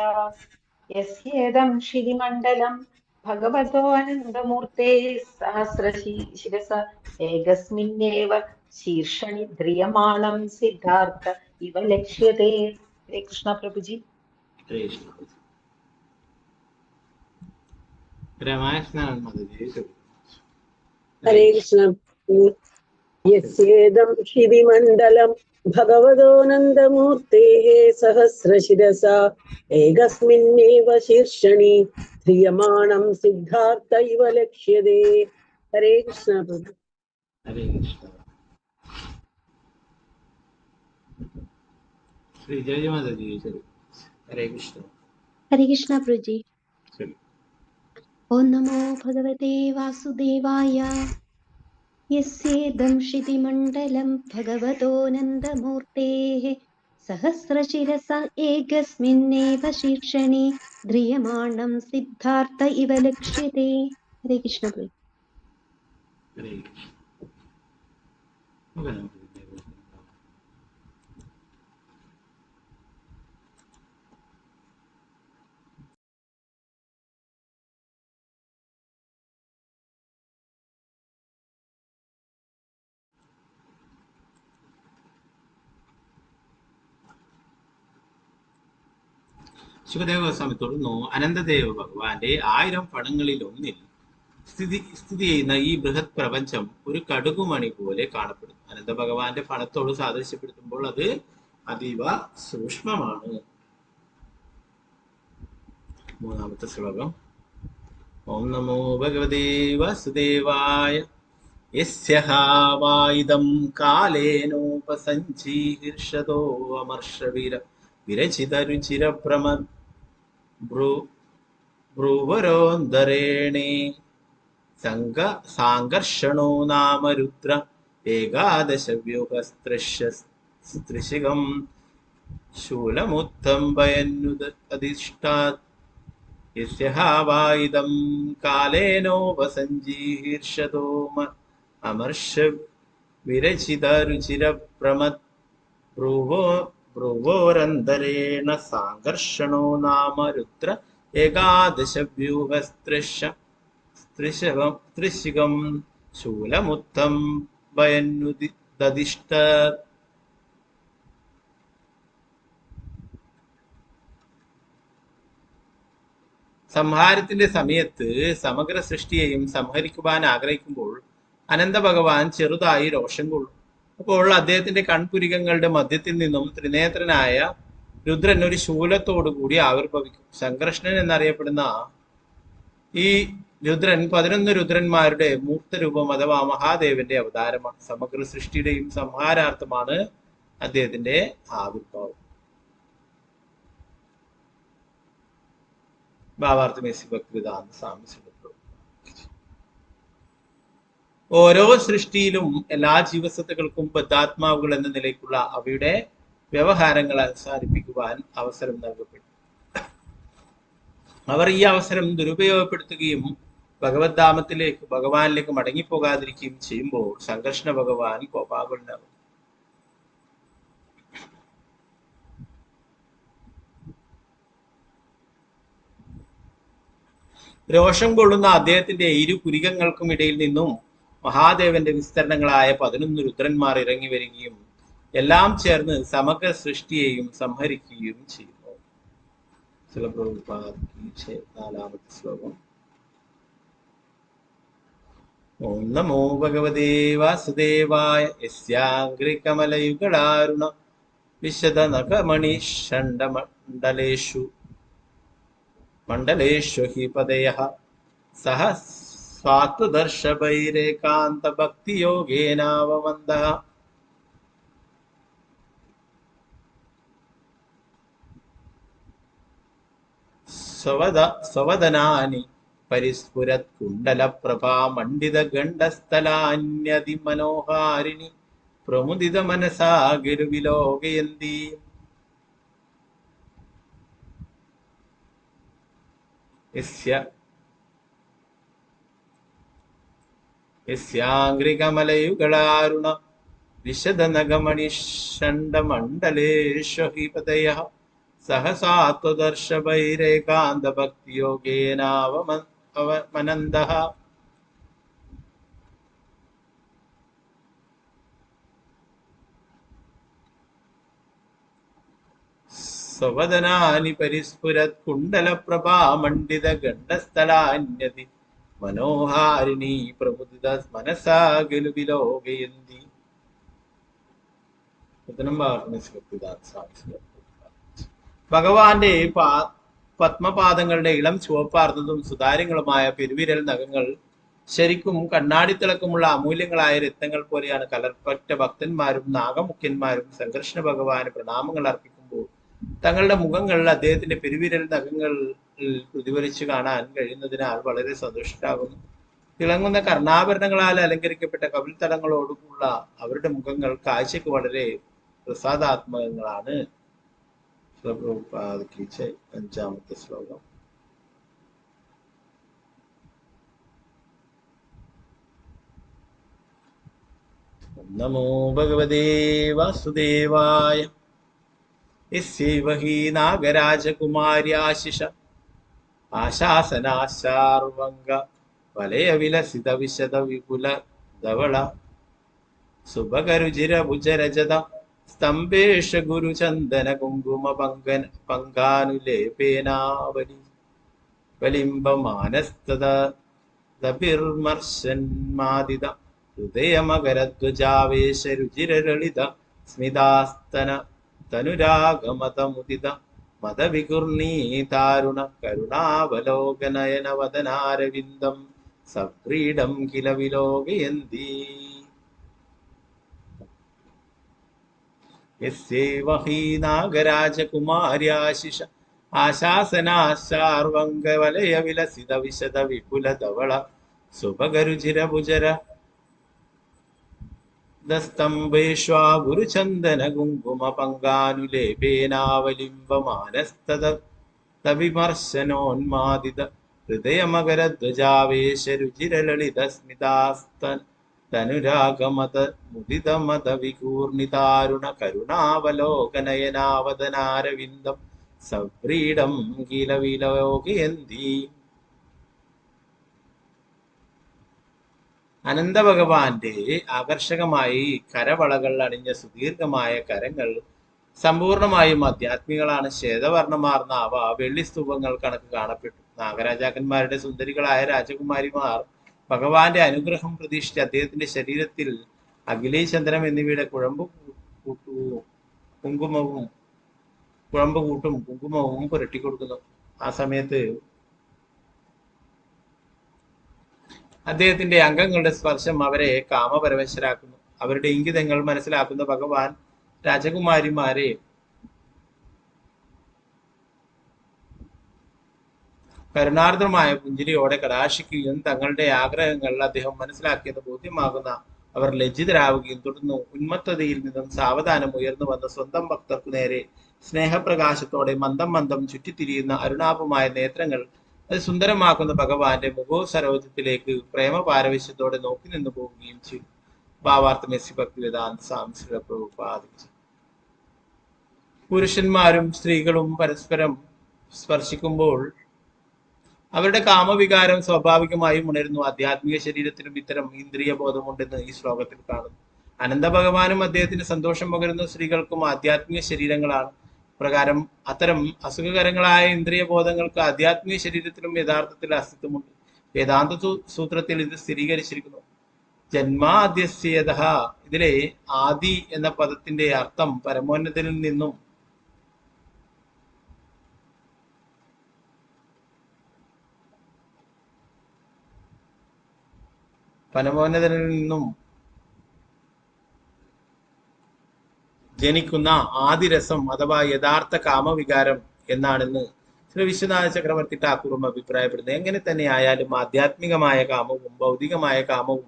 യസ്യേദം ശ്രീമണ്ഡലം ഭഗവതോ അനന്തമൂർത്തേ സഹസ്രശിരസ ഏകസ്മിന്നേവ ശീർഷണി ദ്രിയമാണം സിദ്ധാർത്ഥ ഇവ ലക്ഷ്യതേ. ഹരേ കൃഷ്ണ പ്രഭുജി. ഹരേ കൃഷ്ണ. രമാകൃഷ്ണ മാതാജി ചൊല്ലും. ഹരേ കൃഷ്ണ. യസ്യേദം ശ്രീമണ്ഡലം ഭഗവതോനന്ദമൂർത്തേഃ സഹസ്രശിരസ ഏകസ്മിന്നേവ ശീർഷണി ധ്രിയമാണം സിദ്ധാർത്ഥ ഇവ ലക്ഷ്യതേ. ഹരേ കൃഷ്ണ പ്രഭു. ഹരേ കൃഷ്ണ. ശ്രീ ജയ മാതാജി ചൊല്ലും. ഹരേ കൃഷ്ണ. ഹരേ കൃഷ്ണ പ്രഭുജി. ചൊല്ലും. ഓം നമോ ഭഗവതേ വാസുദേവായ. യസ്യേദം ശ്രുതിമണ്ഡലം ഭഗവതോനന്ദമൂർത്തേഃ സഹസ്രശിരസ ഏകസ്മിന്നേവ ശീർഷണി ദ്രിയമാണം സിദ്ധാർത്ഥ ഇവ ലക്ഷ്യതേ. ഹരേ കൃഷ്ണ പ്രഭു. ഹരേ കൃഷ്ണ. ശുകദേവ ഗോസ്വാമി തുടർന്നു. അനന്തദേവ ഭഗവാന്റെ 1000 ഫണങ്ങളിൽ ഒന്നിൽ സ്ഥിതി ചെയ്യുന്ന ഈ ബൃഹത് പ്രപഞ്ചം ഒരു കടുകുമണി പോലെ കാണപ്പെടുന്നു. അനന്ത ഭഗവാന്റെ ഫണത്തോട് സാദൃശ്യപ്പെടുത്തുമ്പോൾ അത് അതീവ സൂക്ഷ്മമാണ്. മൂന്നാമത്തെ ശ്ലോകം. ഓം നമോ ഭഗവതേ വാസുദേവായ. യസ്യഃ വായിദം കാലേനോപസഞ്ജീർഷതോ അമർഷവീര വിരചിതരുചിരഭ്രമ ഭ്രുവരോന്തരേണേ സാംഘർഷണോ നാമ രുദ്ര ഏകാദശവ്യൂഹസ്ത്രിശികം ശൂലമുത്തംബയന്നുദധിഷ്ഠാത് യസ്യഹാവായിദം കാലേനോപസഞ്ജീർഷതോ അമർഷ വിരചിതരുചിരഭ്രമത് ഭ്രുവോരന്തരേണ സാംഘർഷണോ നാമ രുദ്ര ഏകാദശവ്യൂഹസ്ത്രിശികം ശൂലമുത്തംബയന്നുദധിഷ്ഠാത്. സംഹാരത്തിന്റെ സമയത്ത് സമഗ്ര സൃഷ്ടിയെയും സംഹരിക്കുവാൻ ആഗ്രഹിക്കുമ്പോൾ അനന്ത ഭഗവാൻ ചെറുതായി രോഷം കൊള്ളും. അപ്പോൾ അദ്ദേഹത്തിന്റെ കൺപുരികങ്ങളുടെ മധ്യത്തിൽ നിന്നും ത്രിനേത്രനായ രുദ്രൻ ഒരു ശൂലത്തോടുകൂടി ആവിർഭവിക്കും. സംകർഷണൻ എന്നറിയപ്പെടുന്ന ഈ രുദ്രൻ 11 രുദ്രന്മാരുടെ മൂർത്തരൂപം അഥവാ മഹാദേവന്റെ അവതാരമാണ്. സമഗ്ര സൃഷ്ടിയുടെയും സംഹാരാർത്ഥമാണ് അദ്ദേഹത്തിന്റെ ആവിർഭാവം. ഭാവാർത്ഥമേസി ഭക്തിവേദാന്ത സ്വാമി ശ്രീ. ഓരോ സൃഷ്ടിയിലും എല്ലാ ജീവസത്തകൾക്കും ബദ്ധാത്മാവുകൾ എന്ന നിലയ്ക്കുള്ള അവയുടെ വ്യവഹാരങ്ങൾ അവസാനിപ്പിക്കുവാൻ അവസരം നൽകപ്പെട്ടു. അവർ ഈ അവസരം ദുരുപയോഗപ്പെടുത്തുകയും ഭഗവാനിലേക്ക് മടങ്ങിപ്പോകാതിരിക്കുകയും ചെയ്യുമ്പോൾ സംഘർഷണ ഭഗവാൻ കോപാകുലനാകും. രോഷം കൊള്ളുന്ന അദ്ദേഹത്തിന്റെ ഇരു പുരികങ്ങൾക്കും ഇടയിൽ നിന്നും മഹാദേവന്റെ വിസ്തരണങ്ങളായ 11 രുദ്രന്മാർ ഇറങ്ങി വരികയും എല്ലാം ചേർന്ന് സമഗ്ര സൃഷ്ടിയെയും സംഹരിക്കുകയും ചെയ്യുന്നു. നാലാമത്തെ ശ്ലോകം. ഓം നമോ ഭഗവതേ വാസുദേവായ യസ്യാംഘ്രികമലയുഗളാരുണ വിശദനഖമണിഷണ്ഡമണ്ഡലേഷു ഹി പദയഃ സഹ സ്വാത്വദർശഭൈരേകാന്തഭക്തിയോഗേനാവമന്തഃ. സ്വവദനാനി പരിസ്ഫുരത് കുണ്ടലപ്രഭാ മണ്ഡിതഗണ്ഡസ്ഥലാന്യതിമനോഹാരിണി പ്രമുദിത മനസാ ഗിരുവിലോകയന്തി. യസ്യാംഘ്രികമലയുഗളാരുണ വിശദനഖമണിഷണ്ഡമണ്ഡലേഷു ഹി പദയഃ സഹസാത്വദർശഭൈരേകാന്തഭക്തിയോഗേനാവമനന്തഃ. സ്വവദനാനി പരിസ്ഫുരത് കുണ്ടലപ്രഭാ മണ്ഡിതഗണ്ഡസ്ഥലാന്യതി മനോഹാരിണി പ്രമുദിത മനസാ ഗലുവിലോകയന്തി. ഭഗവാന്റെ പത്മപാദങ്ങളുടെ ഇളം ചുവപ്പാർന്നതും സുതാര്യങ്ങളുമായ പെരുവിരൽ നഖങ്ങൾ ശരിക്കും കണ്ണാടിത്തിളക്കമുള്ള അമൂല്യങ്ങളായ രത്നങ്ങൾ പോലെയാണ്. കലർപ്പറ്റ ഭക്തന്മാരും നാഗമുഖ്യന്മാരും സംഘർഷണ ഭഗവാന് പ്രണാമങ്ങൾ അർപ്പിക്കുമ്പോൾ തങ്ങളുടെ മുഖങ്ങളിൽ അദ്ദേഹത്തിന്റെ പെരുവിരൽ നഖങ്ങളിൽ പ്രതിഫലിച്ചു കാണാൻ കഴിയുന്നതിനാൽ വളരെ സന്തുഷ്ടരാകുന്നു. തിളങ്ങുന്ന കർണാഭരണങ്ങളാൽ അലങ്കരിക്കപ്പെട്ട കവിൾത്തടങ്ങളോടുള്ള അവരുടെ മുഖങ്ങൾ കാഴ്ചക്ക് വളരെ പ്രസാദാത്മകങ്ങളാണ്. അഞ്ചാമത്തെ ശ്ലോകം. നമോ ഭഗവതേ വാസുദേവായ യസ്യൈവ ഹി നാഗരാജകുമാര്യാശിഷ ആശാസനാശാർവംഗ വലയവിലസിത വിശദ വിപുല ധവള സുഭകരുചിരഭുജരജത സ്തംഭേഷ ഗുരുചന്ദന കുങ്കുമ പങ്കാനുലേപേനാവലി വലിംബമാനസ്തദഭിർമർശന്മാദിത ഹൃദയമകരധ്വജാവേശ രുചിരലളിത സ്മിതാസ്തന തനുരാഗമതമുദിത മദവികുർണീതാരുണ കരുണാവലോകനയന വദനാരവിന്ദം സവ്രീഡം കില വിലോകയന്തി. യസ്യേവ ഹി നാഗരാജകുമാര്യാശിഷ ആശാസനാശാർവംഗവലയ വിലസിത വിശദ വിപുല ധവള സുഭഗരുചിരഭുജര ദസ്തംഭേഷ്വാ ഗുരുചന്ദന കുങ്കുമ പങ്കാനുലേപേനാവലിംബമാനസ്തത വിമർശനോന്മാദിത ഹൃദയമകരധ്വജാവേശ രുചിരലളിത സ്മിതാസ്തൻ തനുരാഗമത മുദിതമത വികൂർണിതാരുണ കരുണാവലോകനയനാവദനാരവിന്ദം സവ്രീഡം കിലവിലോകയന്തി. അനന്തഭഗവാന്റെ ആകർഷകമായി കരവളകൾ അണിഞ്ഞ സുദീർഘമായ കരങ്ങൾ സമ്പൂർണമായും ആധ്യാത്മികളാണ്. ശ്വേതവർണ്ണമാർന്ന അവ വെള്ളിസ്തൂപങ്ങൾ കണക്ക് കാണപ്പെട്ടു. നാഗരാജാക്കന്മാരുടെ സുന്ദരികളായ രാജകുമാരിമാർ ഭഗവാന്റെ അനുഗ്രഹം പ്രതീക്ഷിച്ച് അദ്ദേഹത്തിന്റെ ശരീരത്തിൽ അഖിലേ ചന്ദ്രം എന്നിവയുടെ കുഴമ്പുകൂട്ടും കുങ്കുമവും പുരട്ടിക്കൊടുക്കുന്നു. ആ സമയത്ത് അദ്ദേഹത്തിന്റെ അംഗങ്ങളുടെ സ്പർശം അവരെ കാമപരവശരാക്കുന്നു. അവരുടെ ഇംഗിതങ്ങൾ മനസ്സിലാക്കുന്ന ഭഗവാൻ രാജകുമാരിമാരെ കരുണാർദ്രമായ പുഞ്ചിരിയോടെ കടാക്ഷിക്കുകയും തങ്ങളുടെ ആഗ്രഹങ്ങൾ അദ്ദേഹം മനസ്സിലാക്കിയത് ബോധ്യമാകുന്ന അവർ ലജ്ജിതരാവുകയും തുടർന്ന് ഉന്മത്തതയിൽ നിന്നും സാവധാനം ഉയർന്നു വന്ന സ്വന്തം ഭക്തർക്കു നേരെ സ്നേഹപ്രകാശത്തോടെ മന്ദം മന്ദം ചുറ്റിത്തിരിയുന്ന അരുണാപമായ നേത്രങ്ങൾ അത് സുന്ദരമാക്കുന്ന ഭഗവാന്റെ മുഖോസരോജത്തിലേക്ക് പ്രേമപാരവശ്യത്തോടെ നോക്കി നിന്നു പോവുകയും ചെയ്തു. ഭാവാർത്ഥ മെസ്സി ഭക്തിവേദാന്ത സ്വാമി പ്രഭുപാദിച്ചു. പുരുഷന്മാരും സ്ത്രീകളും പരസ്പരം സ്പർശിക്കുമ്പോൾ അവരുടെ കാമവികാരം സ്വാഭാവികമായും ഉണരുന്നു. ആധ്യാത്മിക ശരീരത്തിനും ഇത്തരം ഇന്ദ്രിയ ബോധമുണ്ടെന്ന് ഈ ശ്ലോകത്തിൽ കാണുന്നു. അനന്ത ഭഗവാനും അദ്ദേഹത്തിന് സന്തോഷം പകരുന്ന സ്ത്രീകൾക്കും ആധ്യാത്മിക ശരീരങ്ങളാണ്. പ്രകാരം അത്തരം അസുഖകരങ്ങളായ ഇന്ദ്രിയ ബോധങ്ങൾക്ക് ആധ്യാത്മിക ശരീരത്തിലും യഥാർത്ഥത്തിൽ അസ്തിത്വമുണ്ട്. വേദാന്ത സൂത്രത്തിൽ ഇത് സ്ഥിരീകരിച്ചിരിക്കുന്നു. ജന്മാദ്യസ്യത, ഇതിലെ ആദി എന്ന പദത്തിന്റെ അർത്ഥം പരമോന്നതനിൽ നിന്നും ജനിക്കുന്ന ആദിരസം അഥവാ യഥാർത്ഥ കാമവികാരം എന്നാണെന്ന് ശ്രീ വിശ്വനാഥ ചക്രവർത്തി ഠാക്കൂറും അഭിപ്രായപ്പെടുന്നത്. എങ്ങനെ തന്നെ ആയാലും ആധ്യാത്മികമായ കാമവും ഭൗതികമായ കാമവും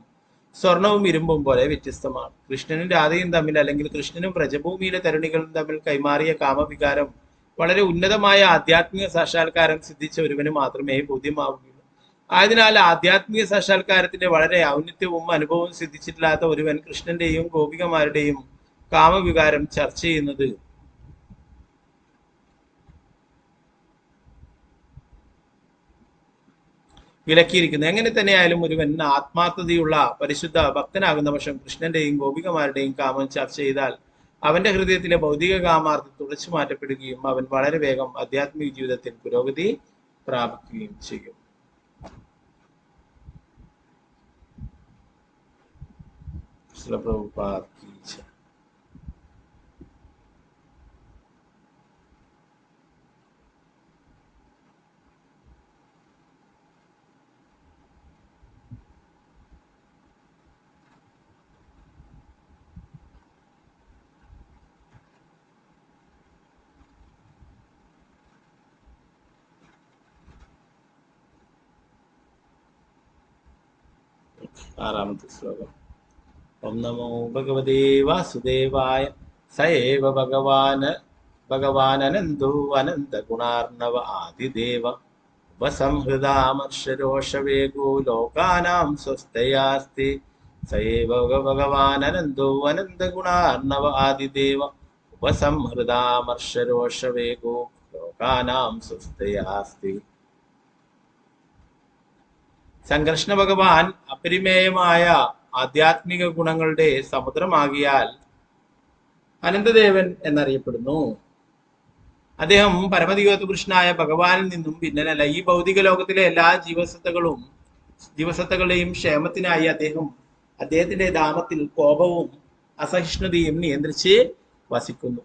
സ്വർണവും ഇരുമ്പും പോലെ വ്യത്യസ്തമാണ്. കൃഷ്ണനും രാധയും തമ്മിൽ അല്ലെങ്കിൽ കൃഷ്ണനും വ്രജഭൂമിയിലെ തരുണികളും തമ്മിൽ കൈമാറിയ കാമവികാരം വളരെ ഉന്നതമായ ആധ്യാത്മിക സാക്ഷാത്കാരം സിദ്ധിച്ച ഒരുവന് മാത്രമേ ബോധ്യമാവുകയുള്ളൂ. ആയതിനാൽ ആധ്യാത്മിക സാക്ഷാത്കാരത്തിന്റെ വളരെ ഔന്നിത്യവും അനുഭവവും സിദ്ധിച്ചിട്ടില്ലാത്ത ഒരുവൻ കൃഷ്ണന്റെയും ഗോപികമാരുടെയും കാമവികാരം ചർച്ച ചെയ്യുന്നത് വിലക്കിയിരിക്കുന്നു. എങ്ങനെ തന്നെയായാലും ഒരുവൻ ആത്മാർത്ഥതയുള്ള പരിശുദ്ധ ഭക്തനാകുന്ന പക്ഷം കൃഷ്ണന്റെയും ഗോപികമാരുടെയും കാമം ചർച്ച ചെയ്താൽ അവന്റെ ഹൃദയത്തിലെ ഭൗതിക കാമാർത്ഥം തുടച്ചു മാറ്റപ്പെടുകയും അവൻ വളരെ വേഗം ആധ്യാത്മിക ജീവിതത്തിൽ പുരോഗതി പ്രാപിക്കുകയും ചെയ്യും. പ്രഭുപാദ ആറാമത്തെ ശ്ലോകം. ഓം നമോ ഭഗവതേ വാസുദേവായ സ ഏവ ഭഗവാനനന്ദോ അനന്ത ഗുണാർണവ ആദിദേവ ഉപസംഹൃതാമർഷരോഷവേഗോ ലോകാനാം സ്വസ്ഥയാസ്തി. സ ഏവ ഭഗവാനനന്ദോ അനന്ത ഗുണാർണവ ആദിദേവ ഉപസംഹൃതാമർഷരോഷവേഗോ ലോകാനാം സ്വസ്ഥയാസ്തി. സംകൃഷ്ണ ഭഗവാൻ അപരിമേയമായ ആധ്യാത്മിക ഗുണങ്ങളുടെ സമുദ്രമാകിയാൽ അനന്തദേവൻ എന്നറിയപ്പെടുന്നു. അദ്ദേഹം പരമദിവ്യപുരുഷനായ ഭഗവാനിൽ നിന്നും ഭിന്നനല്ല. ഈ ഭൗതിക ലോകത്തിലെ എല്ലാ ജീവസത്തകളുടെയും ക്ഷേമത്തിനായി അദ്ദേഹത്തിന്റെ ധാമത്തിൽ കോപവും അസഹിഷ്ണുതയും നിയന്ത്രിച്ച് വസിക്കുന്നു.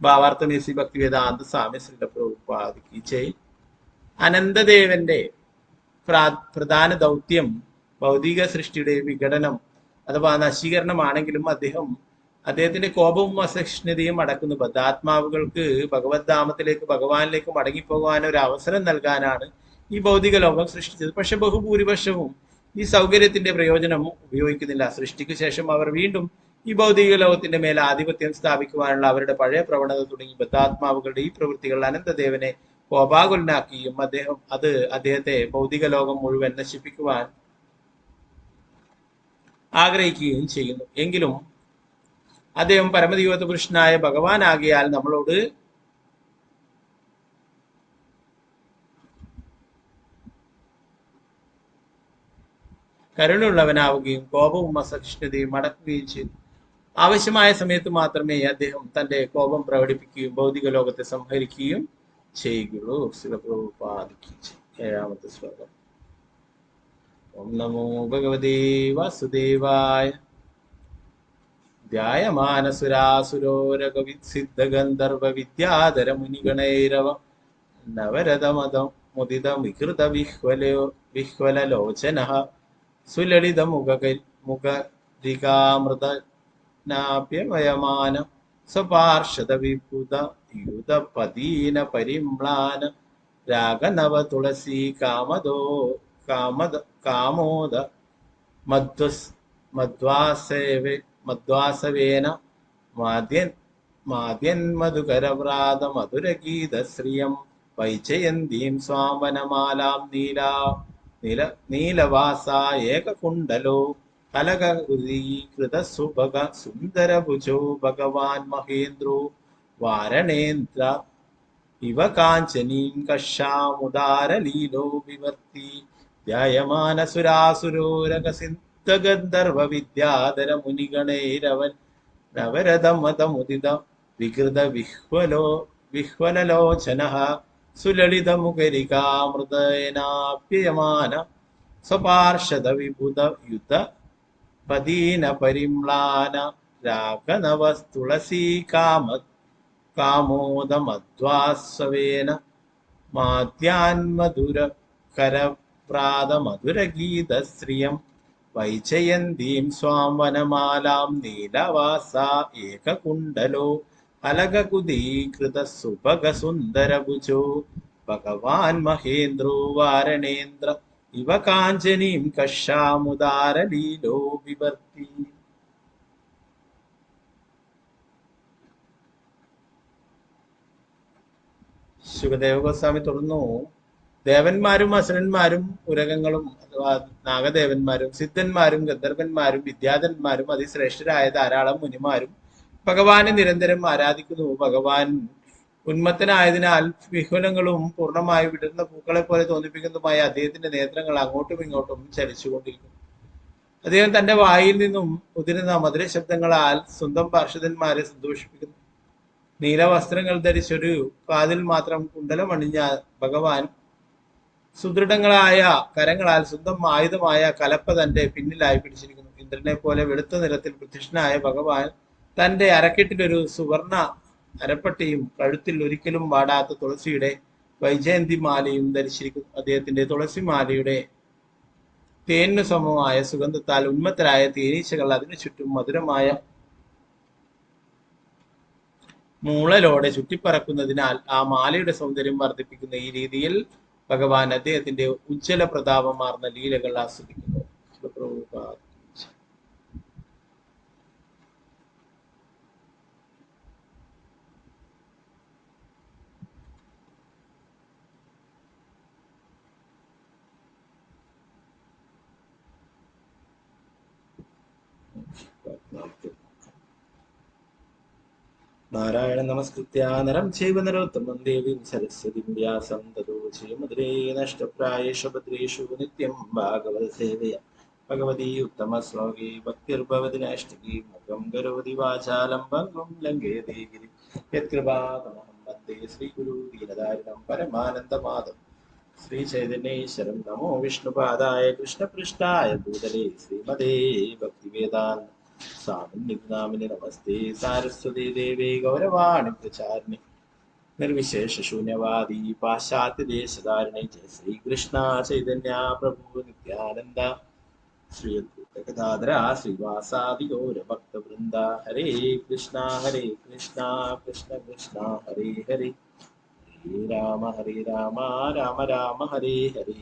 ഭാവാർത്ഥമേസി ഭക്തിവേദാന്ത സ്വാമി ശ്രീ പ്രഭുപാദിക്ക് അനന്തദേവന്റെ പ്രധാന ദൗത്യം ഭൗതിക സൃഷ്ടിയുടെ വിഘടനം അഥവാ നശീകരണമാണെങ്കിലും അദ്ദേഹം അദ്ദേഹത്തിന്റെ കോപവും അസഹിഷ്ണുതയും അടക്കുന്ന ബദ്ധാത്മാവുകൾക്ക് ഭഗവത്ധാമത്തിലേക്ക് ഭഗവാനിലേക്ക് മടങ്ങിപ്പോകാൻ ഒരു അവസരം നൽകാനാണ് ഈ ഭൗതിക ലോകം സൃഷ്ടിച്ചത്. പക്ഷെ ബഹുഭൂരിപക്ഷവും ഈ സൗകര്യത്തിന്റെ പ്രയോജനം ഉപയോഗിക്കുന്നില്ല. സൃഷ്ടിക്ക് ശേഷം അവർ വീണ്ടും ഈ ഭൗതിക ലോകത്തിന്റെ മേൽ ആധിപത്യം സ്ഥാപിക്കുവാനുള്ള അവരുടെ പഴയ പ്രവണത തുടങ്ങി ബദ്ധാത്മാവുകളുടെ ഈ പ്രവൃത്തികൾ അനന്തദേവനെ കോപാകുലനാക്കുകയും അദ്ദേഹത്തെ ഭൗതിക ലോകം മുഴുവൻ നശിപ്പിക്കുവാൻ ആഗ്രഹിക്കുകയും ചെയ്യുന്നു. എങ്കിലും അദ്ദേഹം പരമദൈവത പുരുഷനായ ഭഗവാനാകിയാൽ നമ്മളോട് കരുണയുള്ളവനാവുകയും കോപവും അസഹിഷ്ണുതയും അടക്കുകയും ചെയ്തു. ആവശ്യമായ സമയത്ത് മാത്രമേ അദ്ദേഹം തന്റെ കോപം പ്രകടിപ്പിക്കുകയും ഭൗതിക ലോകത്തെ സംഹരിക്കുകയും ചെയ്യുകയുള്ളൂ. ഏഴാമത്തെ ശ്ലോകം. ഓം നമോ ഭഗവതേ വാസുദേവായ. ധ്യായമാനസുരാസുരോരകവിസിദ്ധഗന്ധർവ വിദ്യാധര മുനിഗണൈരവ നവരഥമതം മുദിത വികൃത വിഹ്വലലോചനഃ സുലളിത മുഖരികാമൃതനാപ്യമയമാന സ്വപാർഷദ വിഭുത യുധപദീന പരിമ്ലാന രാഗനവ തുളസീ കാമോദ മധ്വാസവേന മാദ്യന്മധുകരവ്രാത മധുരഗീതശ്രിയം വൈജയന്തീം സ്വാമനമാലാം നീലവാസാ ഏകകുണ്ടലോ കലകൃതീകൃത സുഭഗ സുന്ദരഭുജോ ഭഗവാൻ മഹേന്ദ്രോ വാരണേന്ദ്ര ഇവ കാഞ്ചനീം കഷാമുദാരലീലോ വിവർത്തി ധ്യായമാനസുരാസുരോരകസിദ്ധഗന്ധർവ വിദ്യാധര മുനിഗണൈരവൻ നവരഥമതമുദിത വികൃത വിഹ്വലലോചനഃ സുലളിത മുഖരികാമൃതേനാപ്യയമാന സ്വപാർഷദ വിഭുത യുധ പദീന പരിമ്ലാന രാഗനവസ്തുളസീ കാമോദമധ്വാസ്വേന മാദ്യാന്മധുരകരവ്രാതമധുരഗീതശ്രിയം വൈജയന്തീം സ്വാം വനമാലാം നീലവാസാ ഏകകുണ്ടലോ അലകുതീകൃത സുഭഗസുന്ദരഭുജോ ഭഗവാൻ മഹേന്ദ്രോ വാരണേന്ദ്ര ഇവ കാഞ്ചനീം കഷാമുദാരലീലോ വിവർത്തി. ശുകദേവ ഗോസ്വാമി തുടർന്നു. ദേവന്മാരും അസുരന്മാരും ഉരകങ്ങളും അഥവാ നാഗദേവന്മാരും സിദ്ധന്മാരും ഗന്ധർവന്മാരും വിദ്യാധന്മാരും അതിശ്രേഷ്ഠരായ ധാരാളം മുനിമാരും ഭഗവാനെ നിരന്തരം ആരാധിക്കുന്നു. ഭഗവാൻ ഉന്മത്തനായതിനാൽ വിഹുലങ്ങളും പൂർണ്ണമായി വിടർന്ന പൂക്കളെ പോലെ തോന്നിപ്പിക്കുന്നതുമായ അദ്ദേഹത്തിന്റെ നേത്രങ്ങൾ അങ്ങോട്ടും ഇങ്ങോട്ടും ചലിച്ചുകൊണ്ടിരിക്കുന്നു. അദ്ദേഹം തന്റെ വായിൽ നിന്നും ഉതിരുന്ന മധുര ശബ്ദങ്ങളാൽ സ്വന്തം പാർഷദന്മാരെ സന്തോഷിപ്പിക്കുന്നു. നീലവസ്ത്രങ്ങൾ ധരിച്ചൊരു കാതിൽ മാത്രം കുണ്ടലമണിഞ്ഞ ഭഗവാൻ സുദൃഢങ്ങളായ കരങ്ങളാൽ സ്വന്തം ആയുധമായ കലപ്പ തന്റെ പിന്നിലായി പിടിച്ചിരിക്കുന്നു. ഇന്ദ്രനെ പോലെ വെളുത്ത നിറത്തിൽ പ്രത്യക്ഷനായ ഭഗവാൻ തന്റെ അരക്കെട്ടിലൊരു സുവർണ അരപ്പട്ടിയും കഴുത്തിൽ ഒരിക്കലും വാടാത്ത തുളസിയുടെ വൈജയന്തി മാലയും ധരിച്ചിരിക്കുന്നു. അദ്ദേഹത്തിന്റെ തുളസിമാലയുടെ തേനു സമമായ സുഗന്ധത്താൽ ഉന്മത്തരായ തേനീച്ചകൾ അതിനു ചുറ്റും മധുരമായ മൂളലോടെ ചുറ്റിപ്പറക്കുന്നതിനാൽ ആ മാലയുടെ സൗന്ദര്യം വർദ്ധിപ്പിക്കുന്ന ഈ രീതിയിൽ ഭഗവാൻ അദ്ദേഹത്തിന്റെ ഉജ്ജ്വല പ്രതാപമാർന്ന ലീലകൾ ആസ്വദിക്കുന്നു. നാരായണ നമസ്കൃത്യ നരം ചൈവ നരോത്തമം ദേവീം സരസ്വതീം വ്യാസം തതോ ജയമുദ്രേ നഷ്ടപ്രായേഷു ഭദ്രേഷു നിത്യം ഭാഗവത സേവയ ഭഗവതി ഉത്തമ ശ്ലോകേ ഭക്തിർഭവതി നൈഷ്ഠികീ മുഖം കരോതി വാചാലം ഭംഗം ലംഘയതേ ഗിരി യത്കൃപാതമഹം വന്ദേ ശ്രീഗുരു ദീനദാരിണം പരമാനന്ദമാധവം ശ്രീ ചൈതന്യേശ്വരം. നമോ വിഷ്ണുപാദായ കൃഷ്ണപൃഷ്ഠായ ഭൂതലേ ശ്രീമതേ ഭക്തിവേദാന്ത സ്വാമിനി നമസ്തേ സാരസ്വതീ ദേവേ ഗൗരവാണി പ്രചാരിണി നിർവിശേഷ ശൂന്യവാദി പാശ്ചാത്യ ദേശധാരിണി ജയ ശ്രീകൃഷ്ണ ചൈതന്യ പ്രഭു നിത്യാനന്ദ ശ്രീയദ്ധാധര ശ്രീവാസാദിഗൗര ഭക്തവൃന്ദ ഹരേ കൃഷ്ണ കൃഷ്ണ കൃഷ്ണ ഹരേ ഹരേ ഹരേ രാമ രാമ രാമ ഹരേ ഹരേ.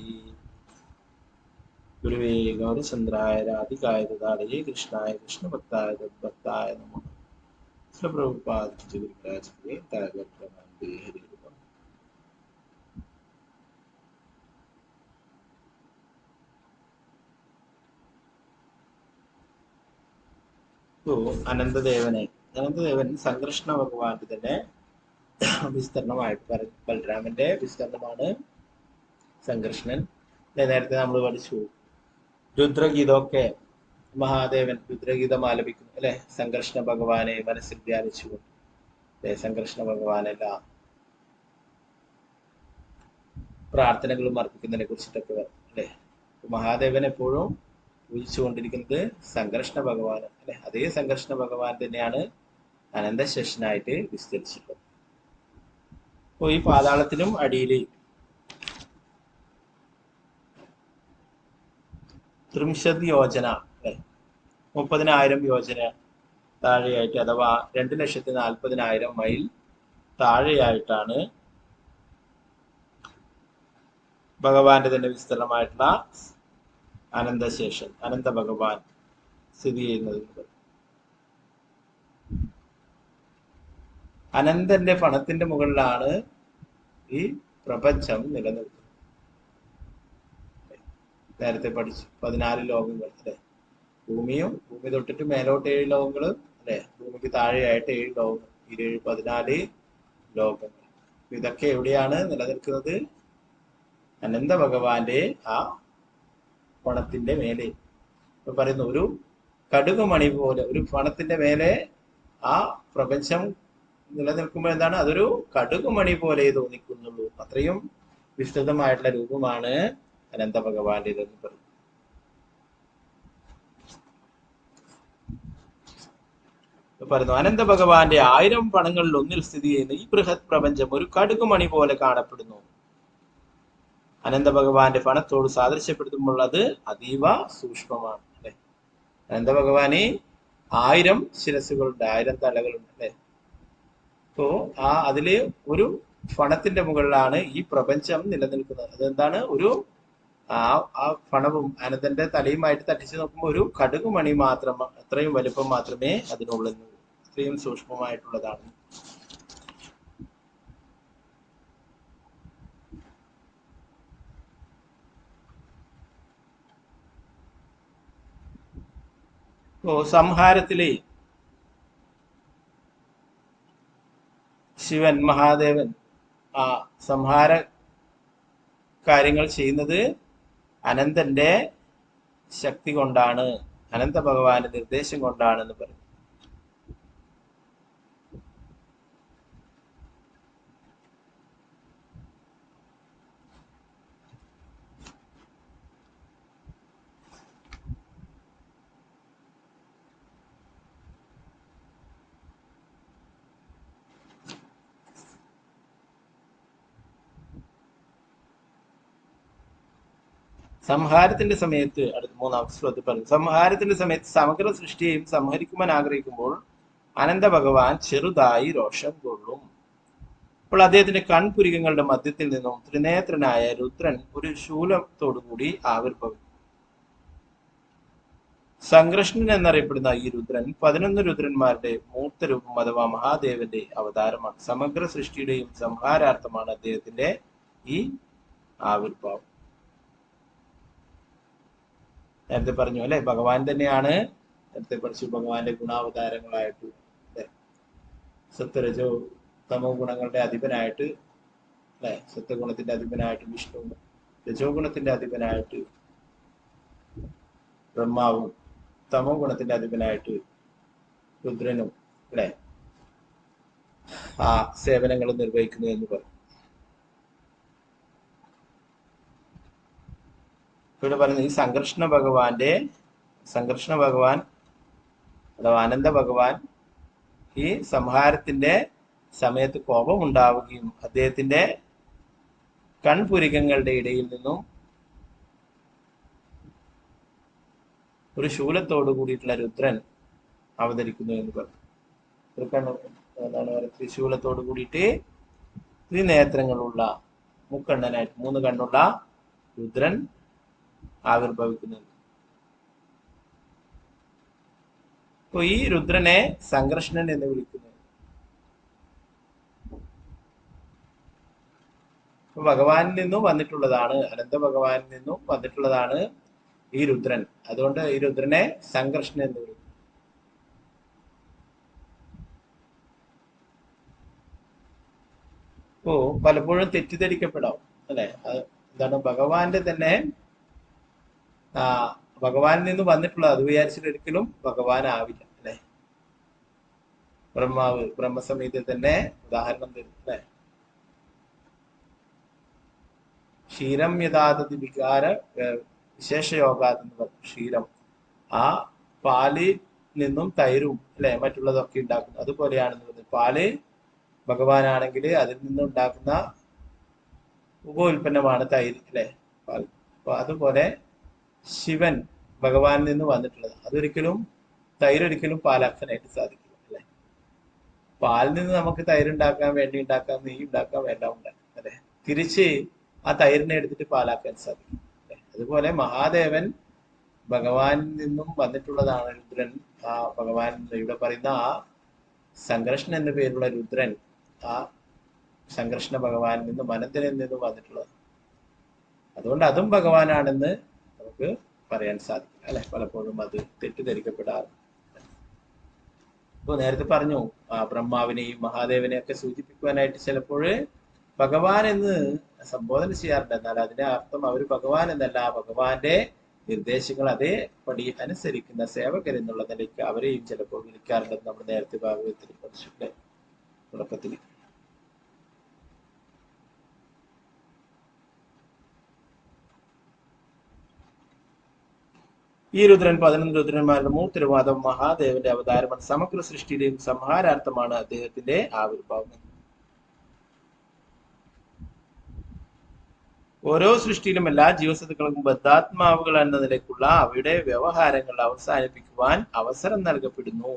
ഗുരുവേ ഗൗരചന്ദ്രായ രാധികായ ദദാടേ കൃഷ്ണായ കൃഷ്ണഭക്തായ തദ്ഭക്തായ നമഃ. പ്രഭുപാദ ഗുരുരാജേ താരകർത്തമാനന്ദേ ഹരേ. അനന്തദേവൻ സംകൃഷ്ണ ഭഗവാന്റെ തന്നെ വിസ്തരണമായിട്ട് ബലരാമന്റെ വിസ്തരണമാണ് സംകൃഷ്ണൻ. നേരത്തെ നമ്മൾ പഠിച്ചു രുദ്രഗീതമൊക്കെ മഹാദേവൻ രുദ്രഗീതം ആലപിക്കുന്നു അല്ലെ, സംകൃഷ്ണ ഭഗവാനെ മനസ്സിൽ ധ്യാനിച്ചുകൊണ്ട്. സംകൃഷ്ണ ഭഗവാനെല്ലാം പ്രാർത്ഥനകളും അർപ്പിക്കുന്നതിനെ കുറിച്ചിട്ടൊക്കെ അല്ലെ. മഹാദേവൻ എപ്പോഴും പൂജിച്ചുകൊണ്ടിരിക്കുന്നത് സംകർഷണ ഭഗവാൻ അല്ലെ. അതേ സംകർഷണ ഭഗവാൻ തന്നെയാണ് അനന്തശേഷനായിട്ട് വിസ്തരിച്ചിട്ടുള്ളത്. അപ്പൊ ഈ പാതാളത്തിനും അടിയിൽ 30 യോജന അല്ലെ, 30,000 യോജന താഴെയായിട്ട്, അഥവാ 2,40,000 മൈൽ താഴെയായിട്ടാണ് ഭഗവാന്റെ തന്നെ വിസ്തൃതമായിട്ടുള്ള അനന്തശേഷൻ അനന്ത ഭഗവാൻ സ്ഥിതി ചെയ്യുന്നത്. അനന്തന്റെ ഫണത്തിന്റെ മുകളിലാണ് ഈ പ്രപഞ്ചം നിലനിൽക്കുന്നത്. നേരത്തെ പഠിച്ചു 14 ലോകങ്ങൾ അല്ലെ. ഭൂമി തൊട്ടിട്ട് മേലോട്ട് 7 ലോകങ്ങൾ അല്ലെ, ഭൂമിക്ക് താഴെയായിട്ട് 7 ലോകങ്ങൾ, 14 ലോകങ്ങൾ. ഇതൊക്കെ എവിടെയാണ് നിലനിൽക്കുന്നത്? അനന്ത ഭഗവാന്റെ ആ പണത്തിന്റെ മേലെ. ഇപ്പൊ പറയുന്നു, ഒരു കടുകുമണി പോലെ ഒരു പണത്തിന്റെ മേലെ ആ പ്രപഞ്ചം നിലനിൽക്കുമ്പോൾ എന്താണ്, അതൊരു കടുകുമണി പോലെ തോന്നിക്കുന്നുള്ളൂ. അത്രയും വിസ്തൃതമായിട്ടുള്ള രൂപമാണ് അനന്ത ഭഗവാന്റെ ഇതെന്ന് പറഞ്ഞു. പറയുന്നു, അനന്ത ഭഗവാന്റെ 1000 പണങ്ങളിൽ ഒന്നിൽ സ്ഥിതി ചെയ്യുന്ന ഈ ബൃഹത് പ്രപഞ്ചം ഒരു കടുകുമണി പോലെ കാണപ്പെടുന്നു. അനന്ത ഭഗവാന്റെ ഫണത്തോട് സാദൃശ്യപ്പെടുത്തുമ്പോൾ അത് അതീവ സൂക്ഷ്മമാണ് അല്ലെ. അനന്ത ഭഗവാന് 1000 ശിരസുകളുണ്ട്, 1000 തലകളുണ്ട് അല്ലെ. അപ്പോ അതില് ഒരു ഫണത്തിന്റെ മുകളിലാണ് ഈ പ്രപഞ്ചം നിലനിൽക്കുന്നത്. അതെന്താണ്, ഒരു ആ ഫണവും അനന്തന്റെ തലയുമായിട്ട് തട്ടിച്ചു നോക്കുമ്പോൾ ഒരു കടുകുമണി മാത്രം, അത്രയും വലുപ്പം മാത്രമേ അതിനുള്ളൂ, അത്രയും സൂക്ഷ്മമായിട്ടുള്ളതാണ്. സംഹാരത്തിലെ ശിവൻ മഹാദേവൻ ആ സംഹാര കാര്യങ്ങൾ ചെയ്യുന്നത് അനന്തന്റെ ശക്തി കൊണ്ടാണ്, അനന്ത ഭഗവാന്റെ നിർദ്ദേശം കൊണ്ടാണെന്ന് പറയും. സംഹാരത്തിന്റെ സമയത്ത്, അടുത്ത 3-ാമത്തെ ശ്ലോകത്തിൽ പറഞ്ഞു, സംഹാരത്തിന്റെ സമയത്ത് സമഗ്ര സൃഷ്ടിയെയും സംഹരിക്കുവാൻ ആഗ്രഹിക്കുമ്പോൾ അനന്ത ഭഗവാൻ ചെറുതായി രോഷം കൊള്ളും. അപ്പോൾ അദ്ദേഹത്തിന്റെ കൺപുരികങ്ങളുടെ മധ്യത്തിൽ നിന്നും ത്രിനേത്രനായ രുദ്രൻ ഒരു ശൂലത്തോടുകൂടി ആവിർഭവിക്കും. സംകൃഷ്ണൻ എന്നറിയപ്പെടുന്ന ഈ രുദ്രൻ 11 രുദ്രന്മാരുടെ മൂർത്തരൂപം അഥവാ മഹാദേവന്റെ അവതാരമാണ്. സമഗ്ര സൃഷ്ടിയുടെയും സംഹാരാർത്ഥമാണ് അദ്ദേഹത്തിന്റെ ഈ ആവിർഭാവം. നേരത്തെ പറഞ്ഞു അല്ലെ, ഭഗവാൻ തന്നെയാണ്, നേരത്തെ പഠിച്ചു, ഭഗവാന്റെ ഗുണാവതാരങ്ങളായിട്ട് സത്വരജോ തമോ ഗുണങ്ങളുടെ അധിപനായിട്ട് അല്ലെ, സത്വഗുണത്തിന്റെ അധിപനായിട്ട് വിഷ്ണു, രജോ ഗുണത്തിന്റെ അധിപനായിട്ട് ബ്രഹ്മാവും, തമോ ഗുണത്തിന്റെ അധിപനായിട്ട് രുദ്രനും അല്ലെ ആ സേവനങ്ങൾ നിർവഹിക്കുന്നു എന്ന് പറയും. ഇവിടെ പറയുന്നത്, ഈ സംകൃഷ്ണ ഭഗവാൻ അഥവാ അനന്ത ഭഗവാൻ ഈ സംഹാരത്തിന്റെ സമയത്ത് കോപമുണ്ടാവുകയും അദ്ദേഹത്തിന്റെ കൺപുരികങ്ങളുടെ ഇടയിൽ നിന്നും ഒരു ശൂലത്തോട് കൂടിയിട്ടുള്ള രുദ്രൻ അവതരിക്കുന്നു എന്ന് പറഞ്ഞു. എന്താണ് പറയുക, ത്രിശൂലത്തോട് കൂടിയിട്ട് ത്രിനേത്രങ്ങളുള്ള മുക്കണ്ണനായിട്ട് 3 കണ്ണുള്ള രുദ്രൻ ആവിർഭവിക്കുന്നത്. അപ്പൊ ഈ രുദ്രനെ സംഘർഷണൻ എന്ന് വിളിക്കുന്നു. അപ്പൊ ഭഗവാനിൽ നിന്നും വന്നിട്ടുള്ളതാണ്, അനന്ത ഭഗവാനിൽ നിന്നും വന്നിട്ടുള്ളതാണ് ഈ രുദ്രൻ. അതുകൊണ്ട് ഈ രുദ്രനെ സംഘർഷണൻ എന്ന് വിളിക്കുന്നു. അപ്പോ പലപ്പോഴും തെറ്റിദ്ധരിക്കപ്പെടാം അല്ലെ. എന്താണ് ഭഗവാന്റെ തന്നെ ഭഗവാനിൽ നിന്ന് വന്നിട്ടുള്ളത്, അത് വിചാരിച്ചിട്ട് ഒരിക്കലും ഭഗവാൻ ആവില്ല അല്ലെ. ബ്രഹ്മാവ് ബ്രഹ്മസംഹിതയിൽ തന്നെ ഉദാഹരണം തരും അല്ലെ. ക്ഷീരം യഥാതഥി വികാര വിശേഷയോഗാതെന്ന് പറഞ്ഞു. ക്ഷീരം, ആ പാലിൽ നിന്നും തൈരും അല്ലെ മറ്റുള്ളതൊക്കെ ഉണ്ടാക്കുന്നു. അതുപോലെയാണെന്ന് പറഞ്ഞു. പാല് ഭഗവാനാണെങ്കിൽ അതിൽ നിന്നും ഉണ്ടാക്കുന്ന ഉപോൽപ്പന്നമാണ് തൈര് അല്ലെ, പാൽ. അപ്പൊ അതുപോലെ ശിവൻ ഭഗവാനിൽ നിന്ന് വന്നിട്ടുള്ളത്, അതൊരിക്കലും തൈരൊരിക്കലും പാലാക്കാനായിട്ട് സാധിക്കില്ല അല്ലെ. പാലിൽ നിന്ന് നമുക്ക് തൈരുണ്ടാക്കാൻ വേണ്ടി ഉണ്ടാക്കാം, നെയ്യ് ഉണ്ടാക്കാം, എല്ലാം ഉണ്ടാക്കാം അല്ലെ. തിരിച്ച് ആ തൈരിനെ എടുത്തിട്ട് പാലാക്കാൻ സാധിക്കും അല്ലെ. അതുപോലെ മഹാദേവൻ ഭഗവാനിൽ നിന്നും വന്നിട്ടുള്ളതാണ് രുദ്രൻ. ആ ഭഗവാൻ ഇവിടെ പറയുന്ന ആ സംഘർഷണൻ എന്ന പേരുള്ള രുദ്രൻ ആ സംഘർഷണ ഭഗവാനിൽ നിന്നും അനന്തനിൽ നിന്നും വന്നിട്ടുള്ളത്. അതുകൊണ്ട് അതും ഭഗവാനാണെന്ന് നമുക്ക് പറയാൻ സാധിക്കും അല്ലെ. പലപ്പോഴും അത് തെറ്റിദ്ധരിക്കപ്പെടാറുണ്ട്. ഇപ്പൊ നേരത്തെ പറഞ്ഞു ബ്രഹ്മാവിനെയും മഹാദേവനെയും ഒക്കെ സൂചിപ്പിക്കുവാനായിട്ട് ചിലപ്പോൾ ഭഗവാൻ എന്ന് സംബോധന ചെയ്യാറുണ്ട്. എന്നാൽ അതിന്റെ അർത്ഥം അവർ ഭഗവാൻ എന്നല്ല, ഭഗവാന്റെ നിർദ്ദേശങ്ങൾ അതേപടി അനുസരിക്കുന്ന സേവകർ എന്നുള്ള നിലയ്ക്ക് അവരെയും ചിലപ്പോൾ വിളിക്കാറുണ്ടെന്ന് നമ്മൾ നേരത്തെ ഭാഗവതത്തിൽ പഠിച്ചിട്ടുണ്ട് തുടക്കത്തിൽ. ഈ രുദ്രൻ 11 രുദ്രന്മാരുടെ മൂർത്തിരുവാദം മഹാദേവന്റെ അവതാരമാണ്. സമഗ്ര സൃഷ്ടിയുടെയും സംഹാരാർത്ഥമാണ് അദ്ദേഹത്തിന്റെ ആവിർഭാവം. ഓരോ സൃഷ്ടിയിലും എല്ലാ ജീവസത്തുക്കൾക്കും ബദ്ധാത്മാവുകൾ എന്ന നിലയ്ക്കുള്ള അവയുടെ വ്യവഹാരങ്ങൾ അവസാനിപ്പിക്കുവാൻ അവസരം നൽകപ്പെടുന്നു.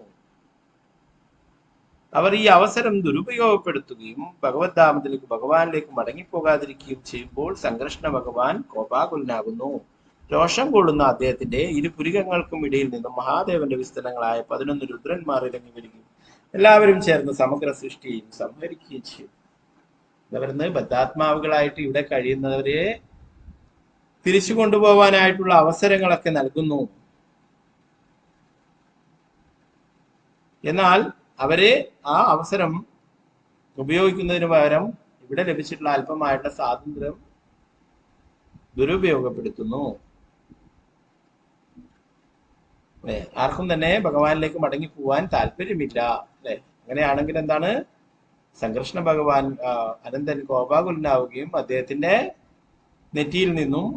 അവർ ഈ അവസരം ദുരുപയോഗപ്പെടുത്തുകയും ഭഗവദ്ധാമത്തിലേക്ക് ഭഗവാനിലേക്ക് മടങ്ങിപ്പോകാതിരിക്കുകയും ചെയ്യുമ്പോൾ സംഘർഷണ ഭഗവാൻ കോപാകുലനാകുന്നു. രോഷം കൊള്ളുന്ന അദ്ദേഹത്തിന്റെ ഇരുപുരികങ്ങൾക്കും ഇടയിൽ നിന്നും മഹാദേവന്റെ വിസ്തരങ്ങളായ 11 രുദ്രന്മാർ ഇറങ്ങി വരികയും എല്ലാവരും ചേർന്ന് സമഗ്ര സൃഷ്ടിയെയും സംഹരിക്കുകയും ചെയ്യും. ഇവരുന്ന് ബദ്ധാത്മാവുകളായിട്ട് ഇവിടെ കഴിയുന്നവരെ തിരിച്ചു കൊണ്ടുപോകാനായിട്ടുള്ള അവസരങ്ങളൊക്കെ നൽകുന്നു. എന്നാൽ അവരെ ആ അവസരം ഉപയോഗിക്കുന്നതിന് പകരം ഇവിടെ ലഭിച്ചിട്ടുള്ള അല്പമായിട്ടുള്ള സ്വാതന്ത്ര്യം ദുരുപയോഗപ്പെടുത്തുന്നു. ആർക്കും തന്നെ ഭഗവാനിലേക്ക് മടങ്ങി പോവാൻ താല്പര്യമില്ല അല്ലെ. അങ്ങനെയാണെങ്കിൽ എന്താണ്, സംഘർഷണ ഭഗവാൻ അനന്തൻ കോപാകുലനാവുകയും അദ്ദേഹത്തിന്റെ നെറ്റിയിൽ നിന്നും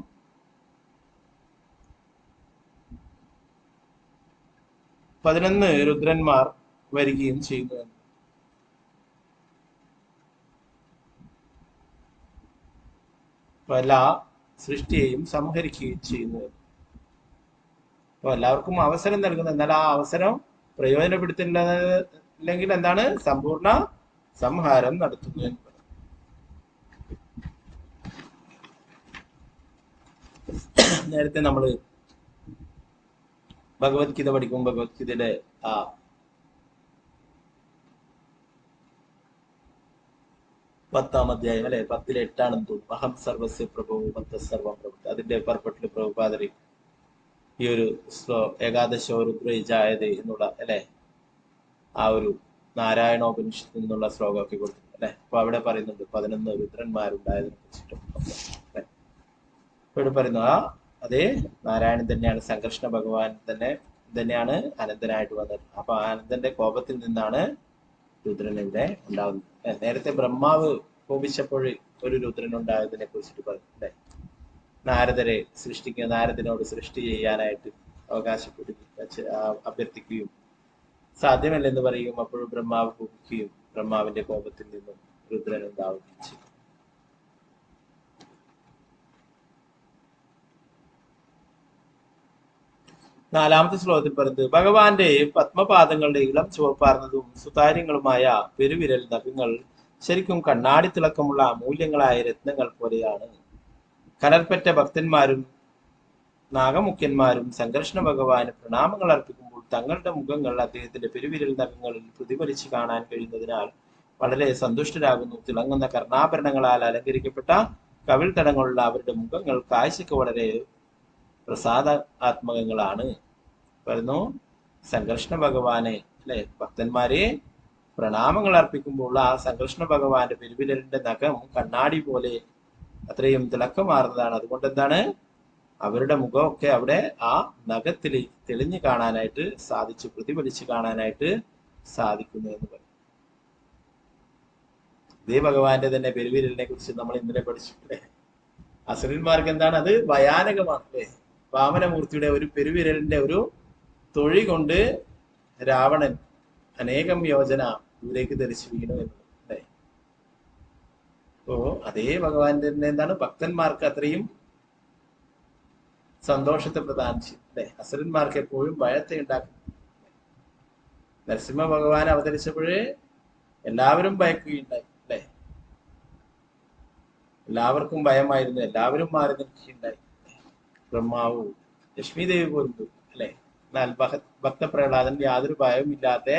പതിനൊന്ന് രുദ്രന്മാർ വരികയും ചെയ്യുന്നു. എല്ലാ സൃഷ്ടിയെയും സംഹരിക്കുകയും ചെയ്യുന്നു. അപ്പൊ എല്ലാവർക്കും അവസരം നൽകുന്നു. എന്നാൽ ആ അവസരം പ്രയോജനപ്പെടുത്തില്ലെങ്കിൽ എന്താണ്, സമ്പൂർണ്ണ സംഹാരം നടത്തുന്നു എന്ന് പറയും. നേരത്തെ നമ്മള് ഭഗവത്ഗീത പഠിക്കും. ഭഗവത്ഗീതയുടെ ആ 10-ാം അധ്യായം അല്ലെ, 10-ലെ 8 തോന്നുന്നു. അഹം സർവസ്യ പ്രഭു മത്ത സർവം പ്രഭു. അതിന്റെ പർപ്പട്ടില് പ്രഭുപാദരി ഈ ഒരു ഏകാദശോ രുദ്രജായതേ എന്നുള്ള അല്ലെ ആ ഒരു നാരായണോപനിഷത്തിൽ നിന്നുള്ള ശ്ലോകമൊക്കെ കൊടുത്തിട്ടുണ്ട് അല്ലെ. അപ്പൊ അവിടെ പറയുന്നുണ്ട് 11 രുദ്രന്മാരുണ്ടായതിനെ കുറിച്ചിട്ടും അല്ലെ. ഇവിടെ പറയുന്നു അതേ നാരായണൻ തന്നെയാണ്, സംഘർഷണ ഭഗവാൻ തന്നെയാണ് അനന്തനായിട്ട് വന്നത്. അപ്പൊ അനന്തന്റെ കോപത്തിൽ നിന്നാണ് രുദ്രൻ ഇവിടെ ഉണ്ടാകുന്നത്. നേരത്തെ ബ്രഹ്മാവ് കോപിച്ചപ്പോൾ ഒരു രുദ്രൻ ഉണ്ടായതിനെ കുറിച്ചിട്ട് പറഞ്ഞു അല്ലെ. നാരദിനോട് സൃഷ്ടി ചെയ്യാനായിട്ട് അഭ്യർത്ഥിക്കുകയും സാധ്യമല്ലെന്ന് പറയുകയും അപ്പോഴും ബ്രഹ്മാവ് കോപിക്കുകയും ബ്രഹ്മാവിന്റെ കോപത്തിൽ നിന്നും രുദ്രൻ ഉണ്ടാവുകയും ചെയ്യും. നാലാമത്തെ ശ്ലോകത്തിൽ പറയുന്നത് ഭഗവാന്റെ പത്മപാദങ്ങളുടെ ഇളം ചുവപ്പാർന്നതും സുതാര്യങ്ങളുമായ പെരുവിരൽ നഖങ്ങൾ ശരിക്കും കണ്ണാടി തിളക്കമുള്ള അമൂല്യങ്ങളായ രത്നങ്ങൾ പോലെയാണ്. കനൽപ്പറ്റ ഭക്തന്മാരും നാഗമുഖ്യന്മാരും സംഘർഷണ ഭഗവാന് പ്രണാമങ്ങൾ അർപ്പിക്കുമ്പോൾ തങ്ങളുടെ മുഖങ്ങൾ അദ്ദേഹത്തിന്റെ പെരുവിരൽ നഖങ്ങളിൽ പ്രതിഫലിച്ച് കാണാൻ കഴിയുന്നതിനാൽ വളരെ സന്തുഷ്ടരാകുന്നു. തിളങ്ങുന്ന കർണാഭരണങ്ങളാൽ അലങ്കരിക്കപ്പെട്ട കവിൾ തടങ്ങളുള്ള അവരുടെ മുഖങ്ങൾ കാഴ്ചക്ക് വളരെ പ്രസാദാത്മകങ്ങളാണ്. പറയുന്നു സംഘർഷണ ഭഗവാനെ അല്ലെ ഭക്തന്മാരെ പ്രണാമങ്ങൾ അർപ്പിക്കുമ്പോൾ ആ സംഘർഷണ ഭഗവാന്റെ പെരുവിരലിന്റെ നഖം കണ്ണാടി പോലെ അത്രയും തിളക്കമാർന്നതാണ്. അതുകൊണ്ട് എന്താണ് അവരുടെ മുഖമൊക്കെ അവിടെ ആ നഖത്തിൽ തെളിഞ്ഞു കാണാനായിട്ട് സാധിച്ചു, പ്രതിഫലിച്ച് കാണാനായിട്ട് സാധിക്കുന്നു എന്ന് പറയും. ഇതേ ഭഗവാന്റെ തന്നെ പെരുവിരലിനെ കുറിച്ച് നമ്മൾ ഇന്നലെ പഠിച്ചിട്ടില്ലേ. അസുരന്മാർക്ക് എന്താണ് അത് ഭയാനകമാണ് അല്ലേ. വാമനമൂർത്തിയുടെ ഒരു പെരുവിരലിന്റെ ഒരു തൊഴി കൊണ്ട് രാവണൻ അനേകം യോജന ദൂരേക്ക് ധരിച്ചു വീണു എന്നത് അല്ലേ. അപ്പോ അതേ ഭഗവാന്റെ തന്നെ എന്താണ് ഭക്തന്മാർക്ക് അത്രയും സന്തോഷത്തെ പ്രദാനം ചെയ്യും അല്ലെ. അസുരന്മാർക്ക് എപ്പോഴും ഭയത്തെ ഉണ്ടാക്കും. നരസിംഹ ഭഗവാൻ അവതരിച്ചപ്പോഴേ എല്ലാവരും ഭയക്കുകയുണ്ടായി അല്ലെ. എല്ലാവർക്കും ഭയമായിരുന്നു, എല്ലാവരും മാറി നിൽക്കുകയുണ്ടായി. ബ്രഹ്മാവ് ലക്ഷ്മി ദേവി പോലും അല്ലെ. എന്നാൽ ഭക്തപ്രഹ്ലാദൻ യാതൊരു ഭയവും ഇല്ലാതെ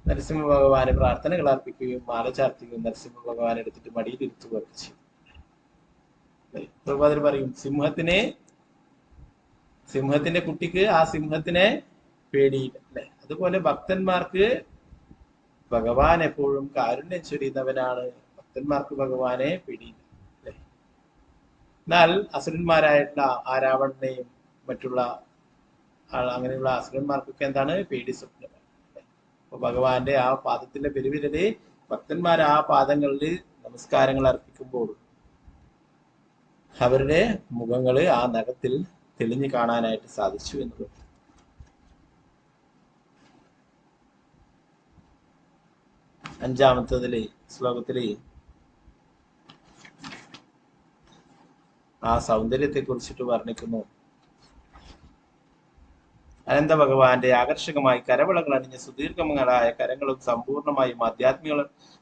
നരസിംഹ ഭഗവാന് പ്രാർത്ഥനകൾ അർപ്പിക്കുകയും മാല ചാർത്തുകയും നരസിംഹ ഭഗവാൻ എടുത്തിട്ട് മടിയിലിരുത്തുകയൊക്കെ ചെയ്തു. പ്രഭാതർ പറയും സിംഹത്തിന്റെ കുട്ടിക്ക് ആ സിംഹത്തിനെ പേടിയില്ല അല്ലെ. അതുപോലെ ഭക്തന്മാർക്ക് ഭഗവാൻ എപ്പോഴും കാരുണ്യം ചൊരിയുന്നവനാണ്. ഭക്തന്മാർക്ക് ഭഗവാനെ പേടിയില്ല അല്ലെ. എന്നാൽ അസുരന്മാരായിട്ടുള്ള ആ രാവണനെയും മറ്റുള്ള അങ്ങനെയുള്ള അസുരന്മാർക്കൊക്കെ എന്താണ് പേടി സ്വപ്നം. അപ്പൊ ഭഗവാന്റെ ആ പാദത്തിന്റെ പെരുവിരല് ഭക്തന്മാർ ആ പാദങ്ങളിൽ നമസ്കാരങ്ങൾ അർപ്പിക്കുമ്പോൾ അവരുടെ മുഖങ്ങള് ആ നഖത്തിൽ തെളിഞ്ഞു കാണാനായിട്ട് സാധിച്ചു എന്നുള്ളത്. അഞ്ചാമത്തതില് ശ്ലോകത്തില് ആ സൗന്ദര്യത്തെ കുറിച്ചിട്ട് വർണ്ണിക്കുന്നു. അനന്ത ഭഗവാന്റെ ആകർഷകമായി കരവിളകൾ അണിഞ്ഞ സുദീർഘങ്ങളായ കരങ്ങളും സമ്പൂർണമായും ആധ്യാത്മിക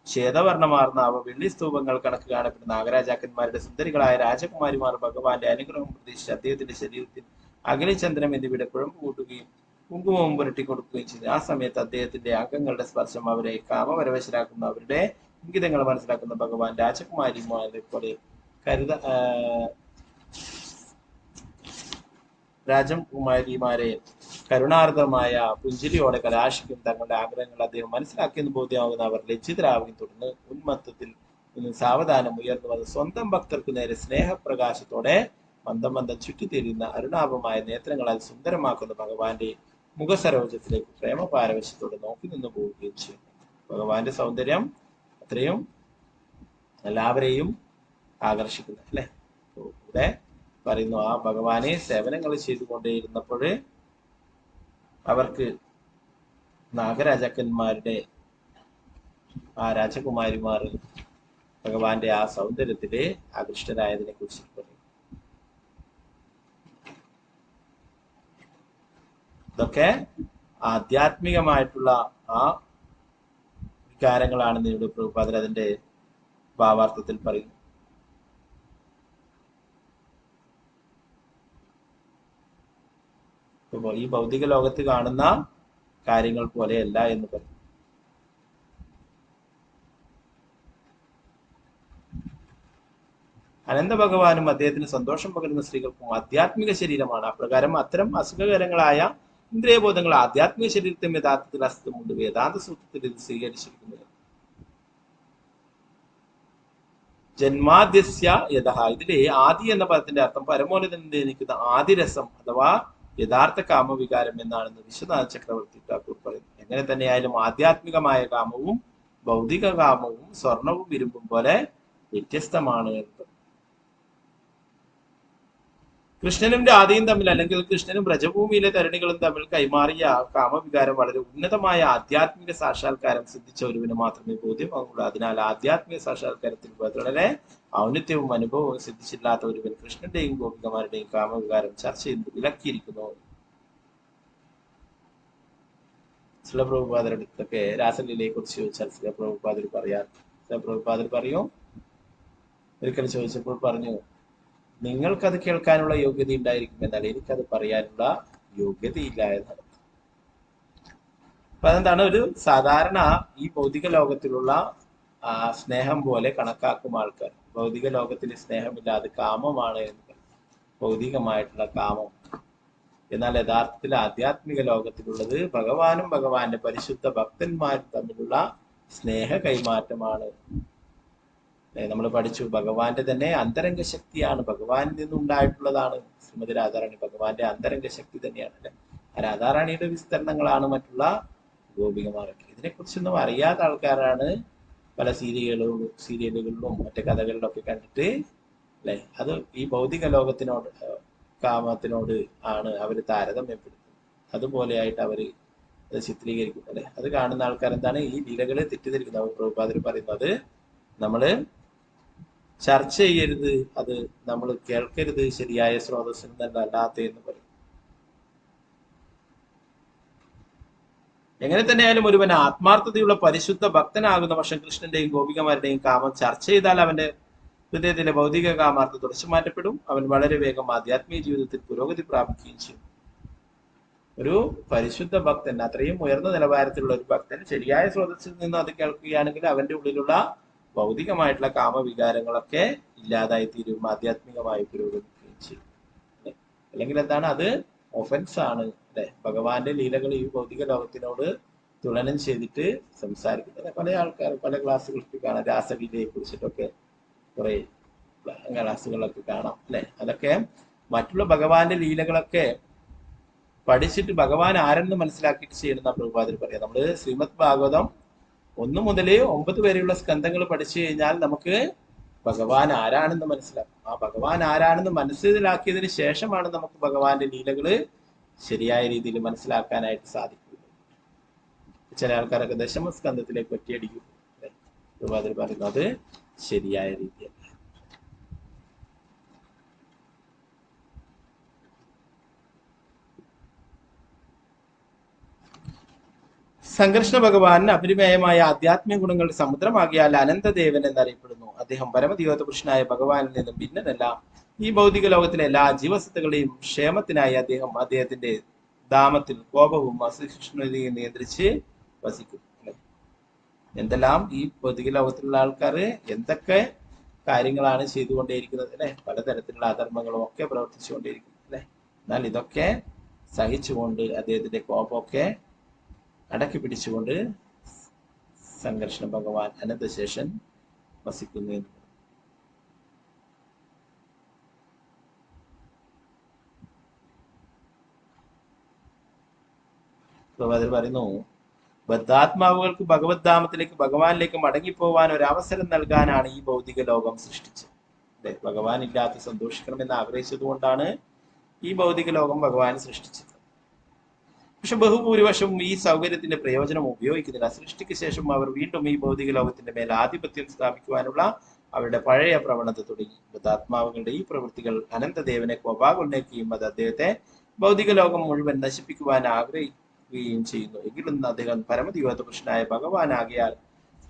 ശ്വേതവർണ്ണമാർന്ന അവ വെള്ളി സ്തൂപങ്ങൾ കണക്ക് കാണപ്പെടുന്ന നാഗരാജാക്കന്മാരുടെ സുന്ദരികളായ രാജകുമാരിമാർ ഭഗവാന്റെ അനുഗ്രഹം പ്രതീക്ഷിച്ച് അദ്ദേഹത്തിന്റെ ശരീരത്തിൽ അഖിലചന്ദ്രം എന്നിവയുടെ കുഴമ്പ് കൂട്ടുകയും കുങ്കുമവും പുരട്ടിക്കൊടുക്കുകയും ചെയ്തു. ആ സമയത്ത് അദ്ദേഹത്തിന്റെ അംഗങ്ങളുടെ സ്പർശം അവരെ കാമപരവശരാക്കുന്ന അവരുടെ ഇംഗിതങ്ങൾ മനസ്സിലാക്കുന്ന ഭഗവാൻ രാജകുമാരിമാരെ പോലെ രാജകുമാരിമാരെ കരുണാർദ്ദമായ പുഞ്ചിരിയോടെ കലാശിക്കും. തങ്ങളുടെ ആഗ്രഹങ്ങൾ അദ്ദേഹം മനസ്സിലാക്കിയെന്ന് ബോധ്യമാകുന്ന അവർ ലജ്ജിതരാവുകയും തുടർന്ന് ഉന്മത്തത്തിൽ നിന്ന് സാവധാനം ഉയർന്നു വന്ന് സ്വന്തം ഭക്തർക്കു നേരെ സ്നേഹപ്രകാശത്തോടെ മന്ദം മന്ദം ചുറ്റിത്തിരിയുന്ന അരുണാഭമായ നേത്രങ്ങളാൽ സുന്ദരമാക്കുന്ന ഭഗവാന്റെ മുഖസരോജത്തിലേക്ക് പ്രേമപാരവശ്യത്തോടെ നോക്കി നിന്ന് പോവുകയും ചെയ്യും. ഭഗവാന്റെ സൗന്ദര്യം അത്രയും എല്ലാവരെയും ആകർഷിക്കുന്നു അല്ലെ. ഇവിടെ പറയുന്നു ആ ഭഗവാനെ സേവനങ്ങൾ ചെയ്തുകൊണ്ടേയിരുന്നപ്പോൾ അവർക്ക് നാഗരാജാക്കന്മാരുടെ ആ രാജകുമാരിമാർ ഭഗവാന്റെ ആ സൗന്ദര്യത്തില് ആകൃഷ്ടരായതിനെ കുറിച്ച് പറയും. ഇതൊക്കെ ആധ്യാത്മികമായിട്ടുള്ള ആ വികാരങ്ങളാണെന്ന് ഇവിടെ പ്രഭുപാദർ അതിന്റെ ഭാവാർത്ഥത്തിൽ പറയുന്നു. ഈ ഭൗതിക ലോകത്ത് കാണുന്ന കാര്യങ്ങൾ പോലെയല്ല എന്ന് പറയും. അനന്ത ഭഗവാനും അദ്ദേഹത്തിന് സന്തോഷം പകരുന്ന സ്ത്രീകൾക്കും ആധ്യാത്മിക ശരീരമാണ്. അപ്രകാരം അത്തരം അസുഖകരങ്ങളായ ഇന്ദ്രിയബോധങ്ങൾ ആധ്യാത്മിക ശരീരത്തിൽ യഥാർത്ഥത്തിൽ അസ്തിത്വമുണ്ട്. വേദാന്ത സൂത്രത്തിൽ ഇത് സ്വീകരിച്ചിരിക്കുന്നത് ജന്മാദ്യസ്യ യഥ. ഇതിലെ ആദി എന്ന പദത്തിന്റെ അർത്ഥം പരമോന്നതനിൽ നിൽക്കുന്ന ആദിരസം അഥവാ യഥാർത്ഥ കാമവികാരം എന്നാണെന്ന് വിശ്വനാഥ ചക്രവർത്തി ഠാക്കൂർ പറയുന്നു. എങ്ങനെ തന്നെയായാലും ആധ്യാത്മികമായ കാമവും ഭൗതിക കാമവും സ്വർണവും ഇരുമ്പും പോലെ വ്യത്യസ്തമാണ് എന്ന്. കൃഷ്ണനും രാധയും തമ്മിൽ അല്ലെങ്കിൽ കൃഷ്ണനും ബ്രജഭൂമിയിലെ തരുണികളും തമ്മിൽ കൈമാറിയ കാമവികാരം വളരെ ഉന്നതമായ ആധ്യാത്മിക സാക്ഷാത്കാരം സിദ്ധിച്ച ഒരുവിന് മാത്രമേ ബോധ്യമാകുള്ളൂ. അതിനാൽ ആധ്യാത്മിക സാക്ഷാത്കാരത്തിൽ വളരെ ഔന്നത്യവും അനുഭവവും സിദ്ധിച്ചില്ലാത്ത ഒരുവൻ കൃഷ്ണന്റെയും ഗോപികമാരുടെയും കാമവികാരം ചർച്ച ചെയ്ത് വിലക്കിയിരിക്കുന്നു. ശിലപ്രഭുപാദരുടെ അടുത്തൊക്കെ രാസലീലയെ കുറിച്ച് ചോദിച്ചാൽ ശിലപ്രഭുപാദർ പറയും, ഒരിക്കൽ ചോദിച്ചപ്പോൾ പറഞ്ഞു, നിങ്ങൾക്കത് കേൾക്കാനുള്ള യോഗ്യത ഉണ്ടായിരിക്കും, എന്നാൽ എനിക്കത് പറയാനുള്ള യോഗ്യതയില്ല എന്നാണ്. അപ്പൊ അതെന്താണ്, ഒരു സാധാരണ ഈ ഭൗതിക ലോകത്തിലുള്ള സ്നേഹം പോലെ കണക്കാക്കും ആൾക്കാർ. ഭൗതിക ലോകത്തിൽ സ്നേഹമില്ല, അത് കാമമാണ് എന്ന് പറയും, ഭൗതികമായിട്ടുള്ള കാമം. എന്നാൽ യഥാർത്ഥത്തിൽ ആധ്യാത്മിക ലോകത്തിലുള്ളത് ഭഗവാനും ഭഗവാന്റെ പരിശുദ്ധ ഭക്തന്മാരും തമ്മിലുള്ള സ്നേഹ കൈമാറ്റമാണ്. നമ്മൾ പഠിച്ചു, ഭഗവാന്റെ തന്നെ അന്തരംഗ ശക്തിയാണ്, ഭഗവാനിൽ നിന്നുണ്ടായിട്ടുള്ളതാണ് ശ്രീമതി രാധാറാണി. ഭഗവാന്റെ അന്തരംഗ ശക്തി തന്നെയാണ് അല്ലെ. ആ രാധാറാണിയുടെ വിസ്തരണങ്ങളാണ് മറ്റുള്ള ഗോപികമാരൊക്കെ. ഇതിനെക്കുറിച്ചൊന്നും അറിയാത്ത ആൾക്കാരാണ് പല സീരിയലുകളിലും മറ്റു കഥകളിലും ഒക്കെ കണ്ടിട്ട് അല്ലെ, അത് ഈ ഭൗതിക ലോകത്തിനോട് കാമത്തിനോട് ആണ് അവർ താരതമ്യപ്പെടുത്തുന്നത്. അതുപോലെയായിട്ട് അവര് അത് ചിത്രീകരിക്കുന്നത് അല്ലെ. അത് കാണുന്ന ആൾക്കാർ എന്താണ് ഈ ലീലകളെ തെറ്റിദ്ധരിക്കുന്നത്. പ്രഭുപാദർ പറയുന്നത് നമ്മള് ചർച്ച ചെയ്യരുത്, അത് നമ്മൾ കേൾക്കരുത്, ശരിയായ സ്രോതസ്സിൽ നിന്നല്ലാത്ത എന്ന് പറയും. എങ്ങനെ തന്നെയായാലും ഒരുവൻ ആത്മാർത്ഥതയുള്ള പരിശുദ്ധ ഭക്തനാകുന്ന പക്ഷം കൃഷ്ണന്റെയും ഗോപികമാരുടെയും കാമം ചർച്ച ചെയ്താൽ അവന്റെ ഹൃദയത്തിലെ ഭൗതിക കാമാർത്ഥ തുടച്ചു മാറ്റപ്പെടും. അവൻ വളരെ വേഗം ആധ്യാത്മിക ജീവിതത്തിൽ പുരോഗതി പ്രാപിക്കുകയും ചെയ്യും. ഒരു പരിശുദ്ധ ഭക്തൻ, അത്രയും ഉയർന്ന നിലവാരത്തിലുള്ള ഒരു ഭക്തൻ ശരിയായ സ്രോതസ്സിൽ നിന്ന് അത് കേൾക്കുകയാണെങ്കിൽ അവന്റെ ഉള്ളിലുള്ള ഭൗതികമായിട്ടുള്ള കാമവികാരങ്ങളൊക്കെ ഇല്ലാതായി തീരും, ആധ്യാത്മികമായി പുരോഗമിക്കുകയും ചെയ്യും. അല്ലെങ്കിൽ എന്താണ്, അത് ഒഫൻസ് ആണ് അല്ലെ. ഭഗവാന്റെ ലീലകൾ ഈ ഭൗതിക ലോകത്തിനോട് തുലനം ചെയ്തിട്ട് സംസാരിക്കുന്നത് പല ആൾക്കാർ പല ക്ലാസ്സുകളൊക്കെ കാണാം. രാസലീലയെ കുറിച്ചിട്ടൊക്കെ കുറെ ക്ലാസ്സുകളൊക്കെ കാണാം അല്ലെ. അതൊക്കെ മറ്റുള്ള ഭഗവാന്റെ ലീലകളൊക്കെ പഠിച്ചിട്ട് ഭഗവാൻ ആരെന്ന് മനസ്സിലാക്കിയിട്ട് ചെയ്യണമെന്ന പ്രഭുപാദർ പറയാം. നമ്മള് ശ്രീമദ് ഭാഗവതം 1 മുതൽ 9 വരെയുള്ള സ്കന്ധങ്ങൾ പഠിച്ചു കഴിഞ്ഞാൽ നമുക്ക് ഭഗവാൻ ആരാണെന്ന് മനസ്സിലാക്കും. ആ ഭഗവാൻ ആരാണെന്ന് മനസ്സിലാക്കിയതിന് ശേഷമാണ് നമുക്ക് ഭഗവാന്റെ ലീലകള് ശരിയായ രീതിയിൽ മനസ്സിലാക്കാനായിട്ട് സാധിക്കും. ചില ആൾക്കാരൊക്കെ ദശമസ്കന്ധത്തിലേക്ക് ഒറ്റയടിക്കും. പ്രഭുപാദർ പറയുന്നത് ശരിയായ രീതിയല്ല. സംകർഷണ ഭഗവാൻ അപരിമേയമായ ആധ്യാത്മിക ഗുണങ്ങളുടെ സമുദ്രമാകിയാൽ അനന്തദേവൻ എന്നറിയപ്പെടുന്നു. അദ്ദേഹം പരമദിവ്യ പുരുഷനായ ഭഗവാനിൽ നിന്നും ഭിന്നനല്ല. ഈ ഭൗതിക ലോകത്തിലെ എല്ലാ ജീവസത്തുകളെയും ക്ഷേമത്തിനായി അദ്ദേഹത്തിന്റെ ധാമത്തിൽ കോപവും അസഹിഷ്ണുതയും നിയന്ത്രിച്ച് വസിക്കും. എന്തെല്ലാം ഈ ഭൗതിക ലോകത്തിലുള്ള ആൾക്കാർ എന്തൊക്കെ കാര്യങ്ങളാണ് ചെയ്തുകൊണ്ടേയിരിക്കുന്നത് അല്ലെ. പലതരത്തിലുള്ള അധർമ്മങ്ങളും ഒക്കെ പ്രവർത്തിച്ചുകൊണ്ടേയിരിക്കും അല്ലെ. എന്നാൽ ഇതൊക്കെ സഹിച്ചുകൊണ്ട് അദ്ദേഹത്തിന്റെ കോപമൊക്കെ അടക്കി പിടിച്ചുകൊണ്ട് സംഘർഷണ ഭഗവാൻ അനന്തശേഷൻ വസിക്കുന്നു. പ്രവാചകൻ പറയുന്നു, ബദ്ധാത്മാവുകൾക്ക് ഭഗവദ്ധാമത്തിലേക്ക് ഭഗവാനിലേക്ക് മടങ്ങിപ്പോവാൻ ഒരു അവസരം നൽകാനാണ് ഈ ഭൗതിക ലോകം സൃഷ്ടിച്ചത്. അല്ലെ, ഭഗവാൻ ഇല്ലാത്ത സന്തോഷിക്കണമെന്ന് ആഗ്രഹിച്ചത് കൊണ്ടാണ് ഈ ഭൗതിക ലോകം ഭഗവാൻ സൃഷ്ടിച്ചത്. പക്ഷെ ബഹുഭൂരിപക്ഷവും ഈ സൗകര്യത്തിന്റെ പ്രയോജനം ഉപയോഗിക്കുന്നില്ല. സൃഷ്ടിക്ക് ശേഷം അവർ വീണ്ടും ഈ ഭൗതിക ലോകത്തിന്റെ മേൽ ആധിപത്യം സ്ഥാപിക്കുവാനുള്ള അവരുടെ പഴയ പ്രവണത തുടങ്ങി. ബദ്ധാത്മാവുകളുടെ ഈ പ്രവൃത്തികൾ അനന്തദേവനെ കോപാകുലനാക്കുകയും അത് അദ്ദേഹത്തെ ഭൗതിക ലോകം മുഴുവൻ നശിപ്പിക്കുവാൻ ആഗ്രഹിക്കുകയും ചെയ്യുന്നു. എങ്കിലും അദ്ദേഹം പരമദിവ്യ പുരുഷനായ ഭഗവാനാകിയാൽ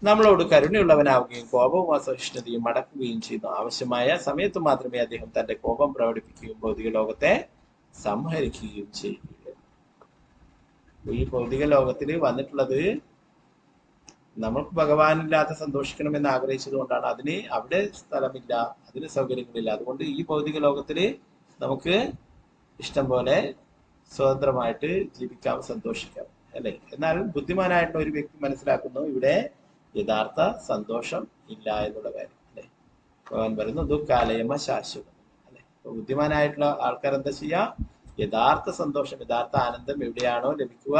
നമ്മളോട് കരുണയുള്ളവനാവുകയും കോപവും അസഹിഷ്ണുതയും അടക്കുകയും ചെയ്യുന്നു. ആവശ്യമായ സമയത്ത് മാത്രമേ അദ്ദേഹം തന്റെ കോപം പ്രകടിപ്പിക്കുകയും ഭൗതിക ലോകത്തെ സംഹരിക്കുകയും ചെയ്യും. ഈ ഭൗതിക ലോകത്തിൽ വന്നിട്ടുള്ളത് നമ്മൾക്ക് ഭഗവാനില്ലാതെ സന്തോഷിക്കണമെന്ന് ആഗ്രഹിച്ചത് കൊണ്ടാണ്. അതിന് അവിടെ സ്ഥലമില്ല, അതിന് സൗകര്യങ്ങളില്ല. അതുകൊണ്ട് ഈ ഭൗതിക ലോകത്തിൽ നമുക്ക് ഇഷ്ടം പോലെ സ്വതന്ത്രമായിട്ട് ജീവിക്കാം, സന്തോഷിക്കാം അല്ലെ. എന്നാൽ ബുദ്ധിമാനായിട്ടുള്ള ഒരു വ്യക്തി മനസ്സിലാക്കുന്നു ഇവിടെ യഥാർത്ഥ സന്തോഷം ഇല്ല എന്നുള്ള കാര്യം അല്ലെ. ഭഗവാൻ പറയുന്നു ദുഃഖാലയമ ശാശ്വതം അല്ലെ. ബുദ്ധിമാനായിട്ടുള്ള ആൾക്കാർ എന്താ ചെയ്യാ, യഥാർത്ഥ സന്തോഷം യഥാർത്ഥ ആനന്ദം എവിടെയാണോ ലഭിക്കുക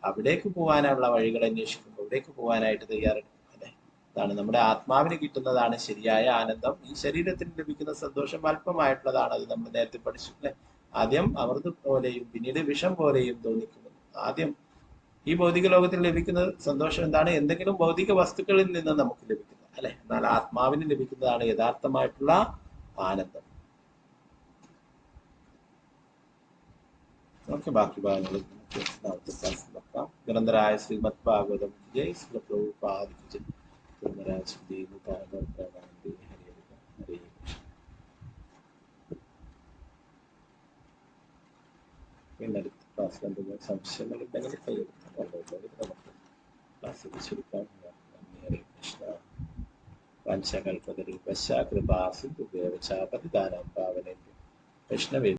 അവിടേക്ക് പോകാനുള്ള വഴികൾ അന്വേഷിക്കും, അവിടേക്ക് പോകാനായിട്ട് തയ്യാറെടുക്കും അല്ലെ. അതാണ് നമ്മുടെ ആത്മാവിന് കിട്ടുന്നതാണ് ശരിയായ ആനന്ദം. ഈ ശരീരത്തിന് ലഭിക്കുന്ന സന്തോഷം അല്പമായിട്ടുള്ളതാണ്. അത് നമ്മൾ നേരത്തെ പഠിച്ചിട്ടില്ലേ? ആദ്യം അമൃത് പോലെയും പിന്നീട് വിഷം പോലെയും തോന്നിക്കുന്നു. ആദ്യം ഈ ഭൗതിക ലോകത്തിൽ ലഭിക്കുന്ന സന്തോഷം എന്താണ്? എന്തെങ്കിലും ഭൗതിക വസ്തുക്കളിൽ നിന്ന് നമുക്ക് ലഭിക്കുന്നത്, അല്ലെ? എന്നാൽ ആത്മാവിന് ലഭിക്കുന്നതാണ് യഥാർത്ഥമായിട്ടുള്ള ആനന്ദം. നമുക്ക് ബാക്കി ഭാഗങ്ങളിൽ നോക്കാം. നിരന്തരായ ശ്രീമദ് ഭാഗവതം ജയ്. ശ്രീ പ്രഭുപാദ് ജയ്. പിന്നെ അടുത്ത ക്ലാസ്സിൽ എന്തെങ്കിലും സംശയങ്ങളുണ്ടെങ്കിൽ ക്ലാസ്സിൽ ചുരുക്കാം. ഹരേ കൃഷ്ണ. വംശകൽപതരൂപശ്ച കൃപാ സിന്ധുഭ്യശ്ച പതിതാനാം പാവനേഭ്യോ വൈഷ്ണവേ